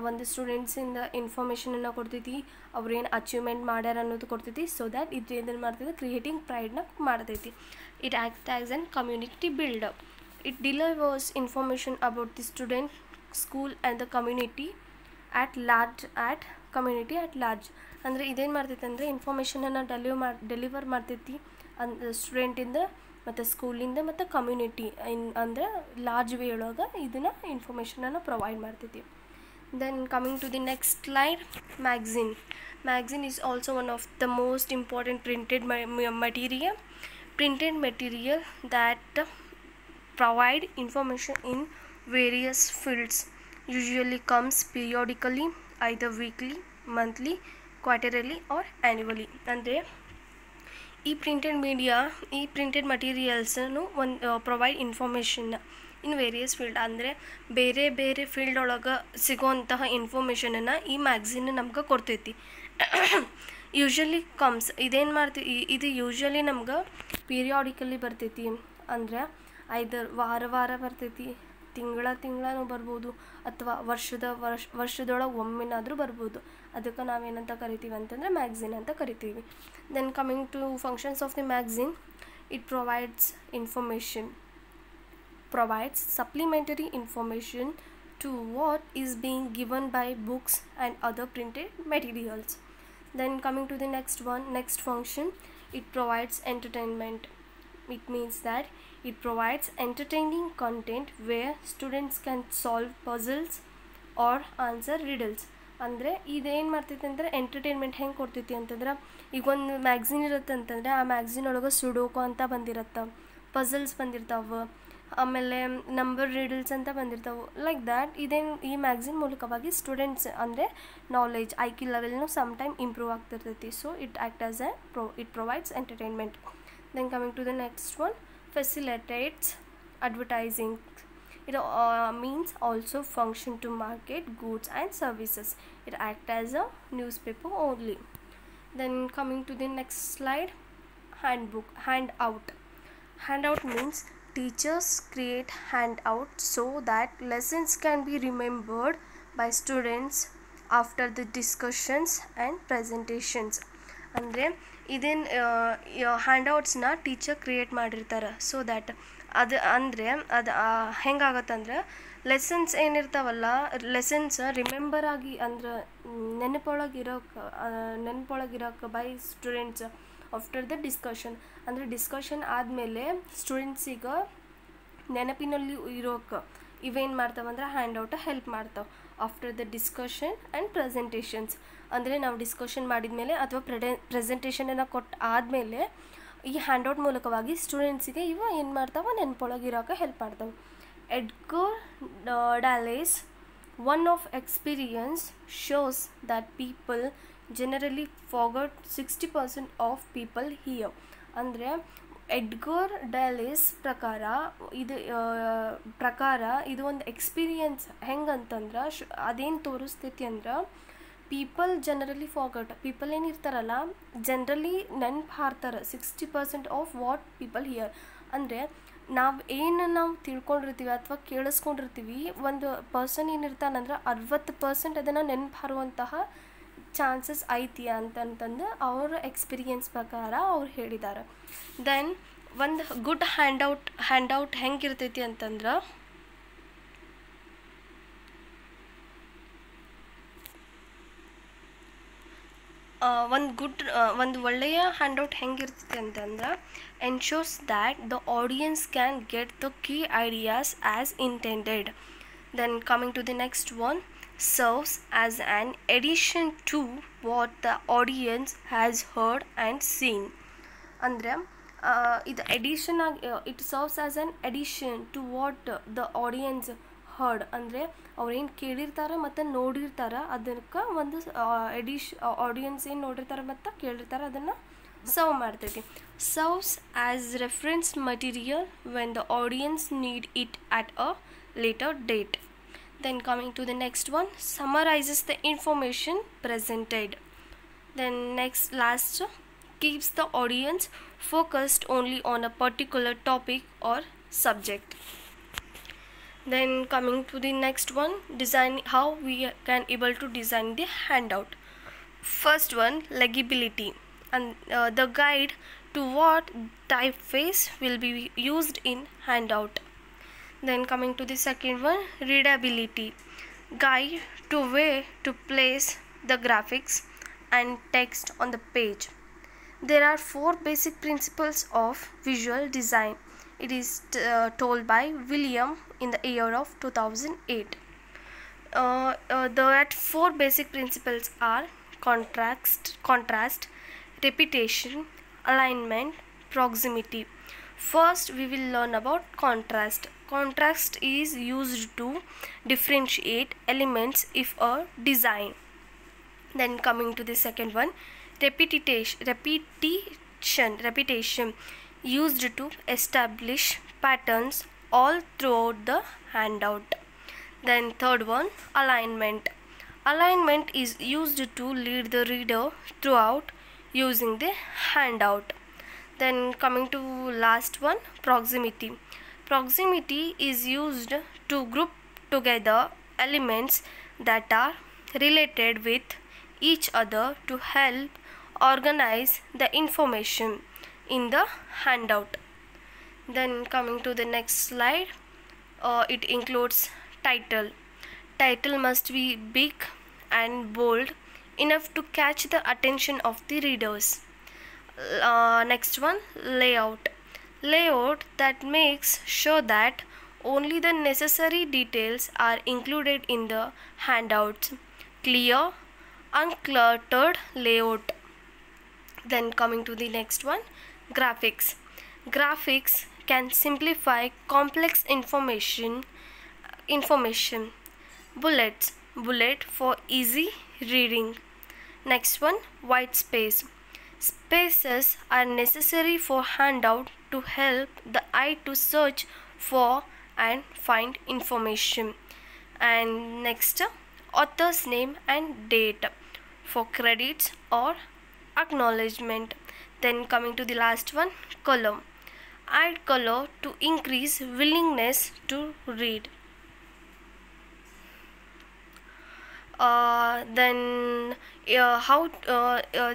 ಒಂದು ಸ್ಟೂಡೆಂಟ್ಸಿಂದ ಇನ್ಫಾರ್ಮೇಷನನ್ನು ಕೊಡ್ತೈತಿ, ಅವ್ರೇನು ಅಚೀವ್ಮೆಂಟ್ ಮಾಡ್ಯಾರ ಅನ್ನೋದು ಕೊಡ್ತೈತಿ. ಸೊ ದ್ಯಾಟ್ ಇದು ಏನು ಮಾಡ್ತೈತಿ, ಕ್ರಿಯೇಟಿಂಗ್ ಪ್ರೈಡ್ನ ಮಾಡ್ತೈತಿ. It act as an community builder. It delivers information about the student, school and the community at large at community at large. ಅಂದರೆ ಇದೇನು ಮಾಡ್ತೈತೆ ಅಂದರೆ ಇನ್ಫಾರ್ಮೇಷನನ್ನು ಡೆಲಿವರ್ ಮಾಡ್ತೈತಿ ಸ್ಟೂಡೆಂಟಿಂದ ಮತ್ತು ಸ್ಕೂಲಿಂದ ಮತ್ತು ಕಮ್ಯುನಿಟಿ ಅಂದರೆ ಲಾರ್ಜ್ ವೇ ಒಳಗೆ ಇದನ್ನು ಇನ್ಫಾರ್ಮೇಷನನ್ನು ಪ್ರೊವೈಡ್ ಮಾಡ್ತೈತಿ. Then coming to the next slide, magazine. Magazine is also one of the most important printed material that provide information in various fields. Usually comes periodically, either weekly, monthly, quarterly or annually. ಅಂದರೆ ಈ printed ಮಟೀರಿಯಲ್ಸನ್ನು provide information in various field. ಅಂದರೆ ಬೇರೆ ಬೇರೆ field ಒಳಗೆ ಸಿಗೋವಂತಹ ಇನ್ಫಾರ್ಮೇಷನನ್ನು ಈ magazine ನಮ್ಗೆ ಕೊಡ್ತೈತಿ. ಯೂಶ್ವಲಿ ಕಮ್ಸ್ ಇದೇನು ಇದು ಯೂಶ್ವಲಿ ನಮ್ಗೆ ಪೀರಿಯಾಡಿಕಲಿ ಬರ್ತೈತಿ. ಅಂದರೆ ಐದರ್ ವಾರ ಬರ್ತೈತಿ, ತಿಂಗಳೂ ಬರ್ಬೋದು, ಅಥವಾ ವರ್ಷದೊಳಗೆ ಒಮ್ಮೆನಾದರೂ ಬರ್ಬೋದು. ಅದಕ್ಕೆ ನಾವೇನಂತ ಕರಿತೀವಿ ಅಂತಂದರೆ ಮ್ಯಾಗ್ಝಿನ್ ಅಂತ ಕರಿತೀವಿ. Then coming to functions of the magazine, it provides supplementary information to what is being given by books and other printed materials. Then coming to the next function, it provides entertainment. It means that it provides entertaining content where students can solve puzzles or answer riddles. ಅಂದರೆ ಇದೇನು ಮಾಡ್ತೈತೆ ಅಂದರೆ entertainment ಹೆಂಗೆ ಕೊಡ್ತೈತಿ ಅಂತಂದ್ರೆ, ಈಗ ಒಂದು magazine ಇರುತ್ತೆ ಅಂತಂದರೆ ಆ ಮ್ಯಾಗ್ಝಿನ್ ಒಳಗೆ ಸುಡೋಕೋ ಅಂತ ಬಂದಿರುತ್ತೆ, ಪಝಲ್ಸ್ ಬಂದಿರ್ತಾವೆ, ಆಮೇಲೆ ನಂಬರ್ ರೀಡಲ್ಸ್ ಅಂತ ಬಂದಿರ್ತಾವೆ. ಲೈಕ್ ದ್ಯಾಟ್ ಈ ಮ್ಯಾಗ್ಝಿನ್ ಮೂಲಕವಾಗಿ ಸ್ಟೂಡೆಂಟ್ಸ್ ಅಂದರೆ ನಾಲೆಜ್ IQ ಲೆವೆಲ್ನು ಸಮ್ಟೈಮ್ ಇಂಪ್ರೂವ್ ಆಗ್ತಿರ್ತೈತಿ. So it act as it provides entertainment. Then coming to the next one, facilitates advertising. It means also function to market goods and services. It acts as a newspaper only. Then coming to the next slide, handout means teachers create handouts so that lessons can be remembered by students after the discussions and presentations. ಅಂದರೆ ಇದೇನು ಹ್ಯಾಂಡ್ಔಟ್ಸ್ನ teacher create ಮಾಡಿರ್ತಾರೆ. So that ಅದು ಹೆಂಗಾಗತ್ತಂದ್ರೆ lessons ಏನಿರ್ತಾವಲ್ಲ, lessons remember ಆಗಿ ಅಂದ್ರೆ ನೆನಪೊಳಗಿರೋಕೆ by students after the discussion. ಅಂದರೆ ಡಿಸ್ಕಷನ್ ಆದಮೇಲೆ ಸ್ಟೂಡೆಂಟ್ಸಿಗೆ ನೆನಪಿನಲ್ಲಿ ಇರೋಕೆ ಇವೇನು ಮಾಡ್ತಾವಂದ್ರೆ ಹ್ಯಾಂಡ್ಔಟ್ ಹೆಲ್ಪ್ ಮಾಡ್ತಾವೆ after the discussion and presentations. ಅಂದರೆ ನಾವು ಡಿಸ್ಕಷನ್ ಮಾಡಿದ ಮೇಲೆ ಅಥವಾ ಪ್ರೆಸೆಂಟೇಷನನ್ನು ಕೊಟ್ಟು ಆದಮೇಲೆ ಈ ಹ್ಯಾಂಡ್ಔಟ್ ಮೂಲಕವಾಗಿ ಸ್ಟೂಡೆಂಟ್ಸಿಗೆ ಇವು ಏನು ಮಾಡ್ತಾವೆ, ನೆನಪೊಳಗಿರೋಕೆ ಹೆಲ್ಪ್ ಮಾಡ್ತಾವೆ. Edgar Dale's one of experience shows that people generally forget 60% of people here. ಅಂದರೆ ಎಡ್ಗರ್ ಡಾಲೆಸ್ ಪ್ರಕಾರ ಇದು ಒಂದು ಎಕ್ಸ್ಪೀರಿಯನ್ಸ್ ಹೆಂಗಂತಂದ್ರೆ ಅದೇನು ತೋರಿಸ್ತೈತಿ ಅಂದ್ರೆ, ಪೀಪಲ್ ಜನರಲಿ ಫಾರ್ಗಟ್, ಪೀಪಲ್ ಏನಿರ್ತಾರಲ್ಲ ಜನರಲಿ ನೆನ್ಪು ಹಾರ್ತಾರೆ 60% ಆಫ್ ವಾಟ್ ಪೀಪಲ್ ಹಿಯರ್. ಅಂದರೆ ನಾವು ತಿಳ್ಕೊಂಡಿರ್ತೀವಿ ಅಥವಾ ಕೇಳಿಸ್ಕೊಂಡಿರ್ತೀವಿ, ಒಂದು ಪರ್ಸನ್ ಏನಿರ್ತಾನಂದ್ರೆ 60% ಅದನ್ನು ನೆನ್ಪು ಹಾರುವಂತಹ ಚಾನ್ಸಸ್ ಐತಿ ಅಂತಂದು ಅವ್ರ ಎಕ್ಸ್ಪೀರಿಯನ್ಸ್ ಪ್ರಕಾರ ಅವ್ರು ಹೇಳಿದ್ದಾರೆ. ದೆನ್ ಒಂದು ಗುಡ್ ಹ್ಯಾಂಡ್ಔಟ್ ಹೆಂಗಿರ್ತೈತಿ ಅಂತಂದ್ರೆ, ಒಂದು ಒಳ್ಳೆಯ ಹ್ಯಾಂಡ್ಔಟ್ ಹೆಂಗಿರ್ತೈತಿ ಅಂತಂದ್ರೆ, ensures that the audience can get the key ideas as intended. Then coming to the next one, serves as an addition to what the audience has heard and seen. ಅಂದರೆ ಇದು edition ಆಗಿ it serves as an edition to what the audience heard. ಅಂದರೆ ಅವ್ರೇನು ಕೇಳಿರ್ತಾರೆ ಮತ್ತು ನೋಡಿರ್ತಾರೆ ಅದಕ್ಕೆ ಒಂದು audience ಏನು ನೋಡಿರ್ತಾರೆ ಮತ್ತು ಕೇಳಿರ್ತಾರೆ ಅದನ್ನು ಸರ್ವ್ ಮಾಡ್ತೈತಿ. Serves as reference material when the audience need it at a later date. Then coming to the next one, summarizes the information presented. Then last keeps the audience focused only on a particular topic or subject. Then coming to the next one, design, how we can able to design the handout. First one, legibility, and the guide to what typeface will be used in handout. Then coming to the second one, readability. guide to way to place the graphics and text on the page. There are 4 basic principles of visual design. It is told by William in the year of 2008. The 4 basic principles are contrast, repetition, alignment, proximity. First, we will learn about contrast. Contrast is used to differentiate elements of a design. Then coming to the second one, repetition used to establish patterns all throughout the handout. Then third one, alignment. Alignment is used to lead the reader throughout using the handout. Then coming to last one, proximity. Proximity is used to group together elements that are related with each other to help organize the information in the handout. Then coming to the next slide, it includes title. Title must be big and bold enough to catch the attention of the readers. Next one, layout. Layout that makes sure that only the necessary details are included in the handouts. Clear, uncluttered layout. Then coming to the next one, graphics. Graphics can simplify complex information. Bullet for easy reading. Next one, white space. Spaces are necessary for handout to help the eye to search for and find information. And next, author's name and date for credits or acknowledgement. Then coming to the last one, color. Add color to increase willingness to read.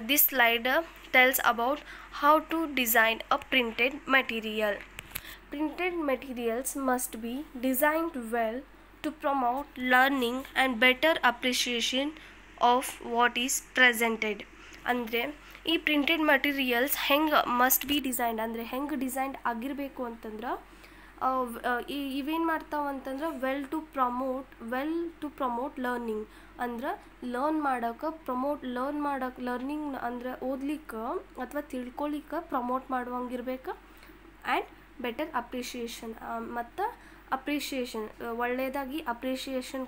This slide tells about how to design a printed material. Printed materials must be designed well to promote learning and better appreciation of what is presented. ಅಂದರೆ ಈ printed materials ಹೆಂಗೆ must be designed ಅಂದರೆ ಹೆಂಗೆ designed ಆಗಿರಬೇಕು ಅಂತಂದ್ರೆ ಇವೇನು ಮಾಡ್ತಾವೆ ಅಂತಂದ್ರೆ ವೆಲ್ ಟು ಪ್ರಮೋಟ್ ಲರ್ನಿಂಗ್ ಅಂದ್ರೆ ಲರ್ನ್ ಮಾಡೋಕೆ ಲರ್ನಿಂಗ್ ಅಂದ್ರೆ ಓದ್ಲಿಕ್ಕೆ ಅಥವಾ ತಿಳ್ಕೊಳಿಕ್ಕೆ ಪ್ರಮೋಟ್ ಮಾಡುವಂಗಿರ್ಬೇಕು ಆ್ಯಂಡ್ ಬೆಟರ್ ಅಪ್ರಿಷಿಯೇಷನ್ ಮತ್ತು ಒಳ್ಳೆಯದಾಗಿ ಅಪ್ರಿಷಿಯೇಷನ್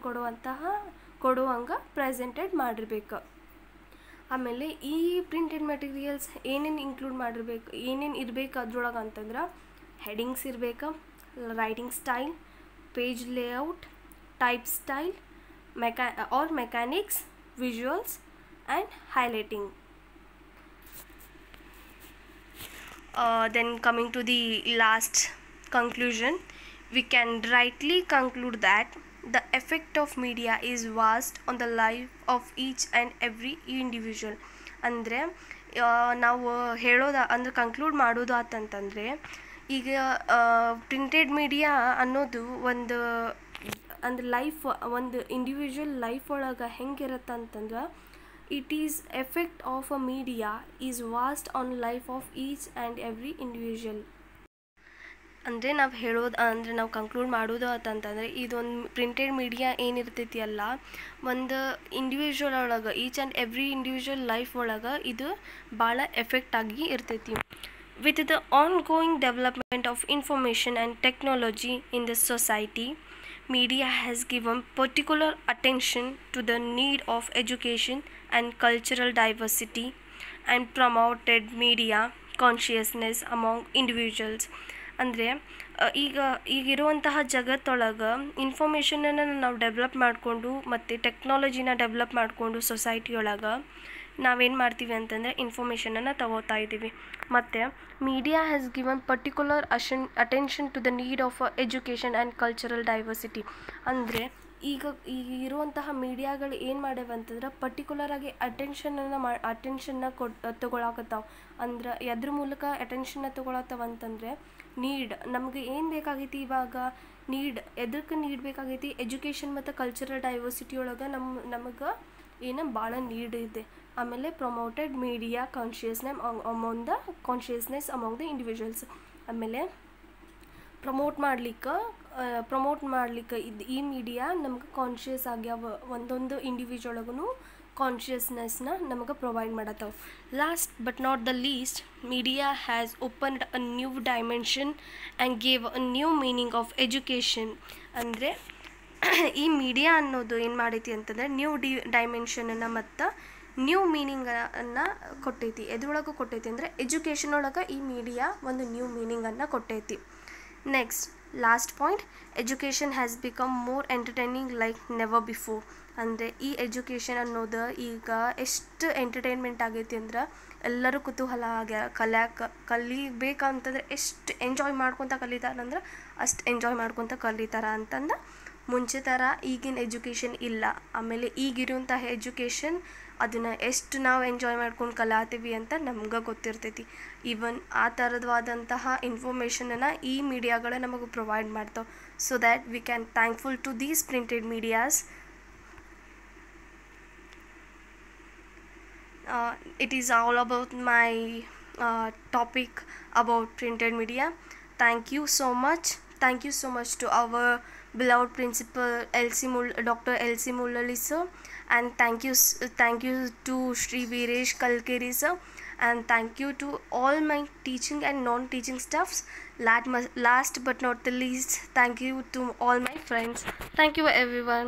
ಕೊಡುವಂಗೆ ಪ್ರೆಸೆಂಟೆಡ್ ಮಾಡಿರ್ಬೇಕು. ಆಮೇಲೆ ಈ ಪ್ರಿಂಟೆಡ್ ಮೆಟೀರಿಯಲ್ಸ್ ಏನೇನು ಇನ್ಕ್ಲೂಡ್ ಮಾಡಿರ್ಬೇಕು, ಏನೇನು ಇರಬೇಕು ಅದ್ರೊಳಗೆ ಅಂತಂದ್ರೆ ಹೆಡಿಂಗ್ಸ್ ಇರಬೇಕು, writing style, page layout, type style, mechanics, visuals and highlighting. Then coming to the last conclusion, we can rightly conclude that the effect of media is vast on the life of each and every individual. ಅಂದರೆ ನಾವು ಅಂದರೆ conclude ಮಾಡೋದು ಆತಂತಂದರೆ ಈಗ printed media ಅನ್ನೋದು ಒಂದು individual life ಒಳಗೆ ಹೆಂಗಿರುತ್ತೆ ಅಂತಂದ್ರೆ it is effect of a media is vast on life of each and every individual. ಅಂದರೆ ನಾವು ಕನ್ಕ್ಲೂಡ್ ಮಾಡೋದು ಅಂತಂತಂದರೆ ಇದೊಂದು ಪ್ರಿಂಟೆಡ್ ಮೀಡಿಯಾ ಏನಿರ್ತೈತಿ ಅಲ್ಲ ಒಂದು ಇಂಡಿವಿಜುವಲ್ ಒಳಗೆ each and every individual life ಒಳಗೆ ಇದು ಭಾಳ ಎಫೆಕ್ಟ್ ಆಗಿ ಇರ್ತೈತಿ. With the ongoing development of information and technology in the society, media has given particular attention to the need of education and cultural diversity and promoted media consciousness among individuals. ಅಂದರೆ ಈಗಿರುವಂತಹ ಜಗತ್ತೊಳಗೆ ಇನ್ಫಾರ್ಮೇಷನನ್ನು ನಾವು develop ಮಾಡಿಕೊಂಡು ಮತ್ತು ಟೆಕ್ನಾಲಜಿನ develop ಮಾಡಿಕೊಂಡು ಸೊಸೈಟಿಯೊಳಗೆ ನಾವೇನು ಮಾಡ್ತೀವಿ ಅಂತಂದರೆ ಇನ್ಫಾರ್ಮೇಷನನ್ನು ತಗೋತಾ ಇದ್ದೀವಿ. ಮತ್ತು media has given particular attention to the need of education and cultural diversity. ಅಂದರೆ ಈಗ ಇರುವಂತಹ ಮೀಡಿಯಾಗಳು ಏನು ಮಾಡ್ಯಾವ ಅಂತಂದ್ರೆ ಪರ್ಟಿಕ್ಯುಲರಾಗಿ ಅಟೆನ್ಷನ್ನ ತೊಗೊಳಕತ್ತಾವ. ಅಂದ್ರೆ ಎದ್ರ ಮೂಲಕ ಅಟೆನ್ಷನ್ನ ತೊಗೊಳತ್ತವ ಅಂತಂದರೆ ನಮಗೆ ಏನು ಬೇಕಾಗೈತಿ ಇವಾಗ ನೀಡ್ ಎದಕ್ಕೆ ನೀಡ್ ಬೇಕಾಗೈತಿ ಎಜುಕೇಷನ್ ಮತ್ತು ಕಲ್ಚರಲ್ ಡೈವರ್ಸಿಟಿ ಒಳಗೆ ನಮಗೆ ಏನು ಭಾಳ ನೀಡ್ ಇದೆ. ಆಮೇಲೆ promoted media consciousness among the individuals. ಆಮೇಲೆ ಪ್ರಮೋಟ್ ಮಾಡ್ಲಿಕ್ಕೆ ಈ ಮೀಡಿಯಾ ನಮ್ಗೆ ಕಾನ್ಷಿಯಸ್ ಆಗ್ಯಾವ, ಒಂದೊಂದು ಇಂಡಿವಿಜುವಲ್ಗೂ ಕಾನ್ಷಿಯಸ್ನೆಸ್ನ ನಮಗೆ ಪ್ರೊವೈಡ್ ಮಾಡತ್ತವ. Last but not the least, media has opened a new dimension and gave a new meaning of education. ಅಂದರೆ ಈ ಮೀಡಿಯಾ ಅನ್ನೋದು ಏನು ಮಾಡೈತಿ ಅಂತಂದರೆ ನ್ಯೂ ಡೈಮೆನ್ಷನನ್ನು ಮತ್ತು ನ್ಯೂ ಮೀನಿಂಗನ್ನು ಕೊಟ್ಟೈತಿ. ಎದ್ರೊಳಗೆ ಕೊಟ್ಟೈತಿ ಅಂದರೆ ಎಜುಕೇಷನ್ ಒಳಗೆ ಈ ಮೀಡಿಯಾ ಒಂದು ನ್ಯೂ ಮೀನಿಂಗನ್ನು ಕೊಟ್ಟೈತಿ. Next last point, education has become more entertaining like never before. ಅಂದರೆ ಈ ಎಜುಕೇಷನ್ ಅನ್ನೋದು ಈಗ ಎಷ್ಟು ಎಂಟರ್ಟೈನ್ಮೆಂಟ್ ಆಗೈತಿ ಅಂದ್ರೆ ಎಲ್ಲರೂ ಕುತೂಹಲ ಆಗ್ಯಾರ, ಕಲಿಬೇಕಂತಂದ್ರೆ ಎಷ್ಟು ಎಂಜಾಯ್ ಮಾಡ್ಕೊತ ಕಲಿತಾರಂದ್ರೆ ಅಷ್ಟು ಎಂಜಾಯ್ ಮಾಡ್ಕೊತ ಕಲಿತಾರ ಅಂತಂದು ಮುಂಚೆ ಥರ ಈಗಿನ ಎಜುಕೇಷನ್ ಇಲ್ಲ. ಆಮೇಲೆ ಈಗಿರುವಂತಹ ಎಜುಕೇಷನ್ ಅದನ್ನು ಎಷ್ಟು ನಾವು ಎಂಜಾಯ್ ಮಾಡ್ಕೊಂಡು ಕಲಾತೀವಿ ಅಂತ ನಮ್ಗೆ ಗೊತ್ತಿರ್ತೈತಿ. ಈವನ್ ಆ ಥರದವಾದಂತಹ ಇನ್ಫಾರ್ಮೇಷನನ್ನು ಈ ಮೀಡಿಯಾಗಳು ನಮಗೆ ಪ್ರೊವೈಡ್ ಮಾಡ್ತಾವೆ. So that we can thankful to these printed medias. It is all about my topic about printed media. Thank you so much to our beloved principal Dr. L.C. Mullali sir, and thank you to Shri Viresh Kalkeri sir, and thank you to all my teaching and non-teaching staffs. Last but not the least, thank you to all my friends. Thank you everyone.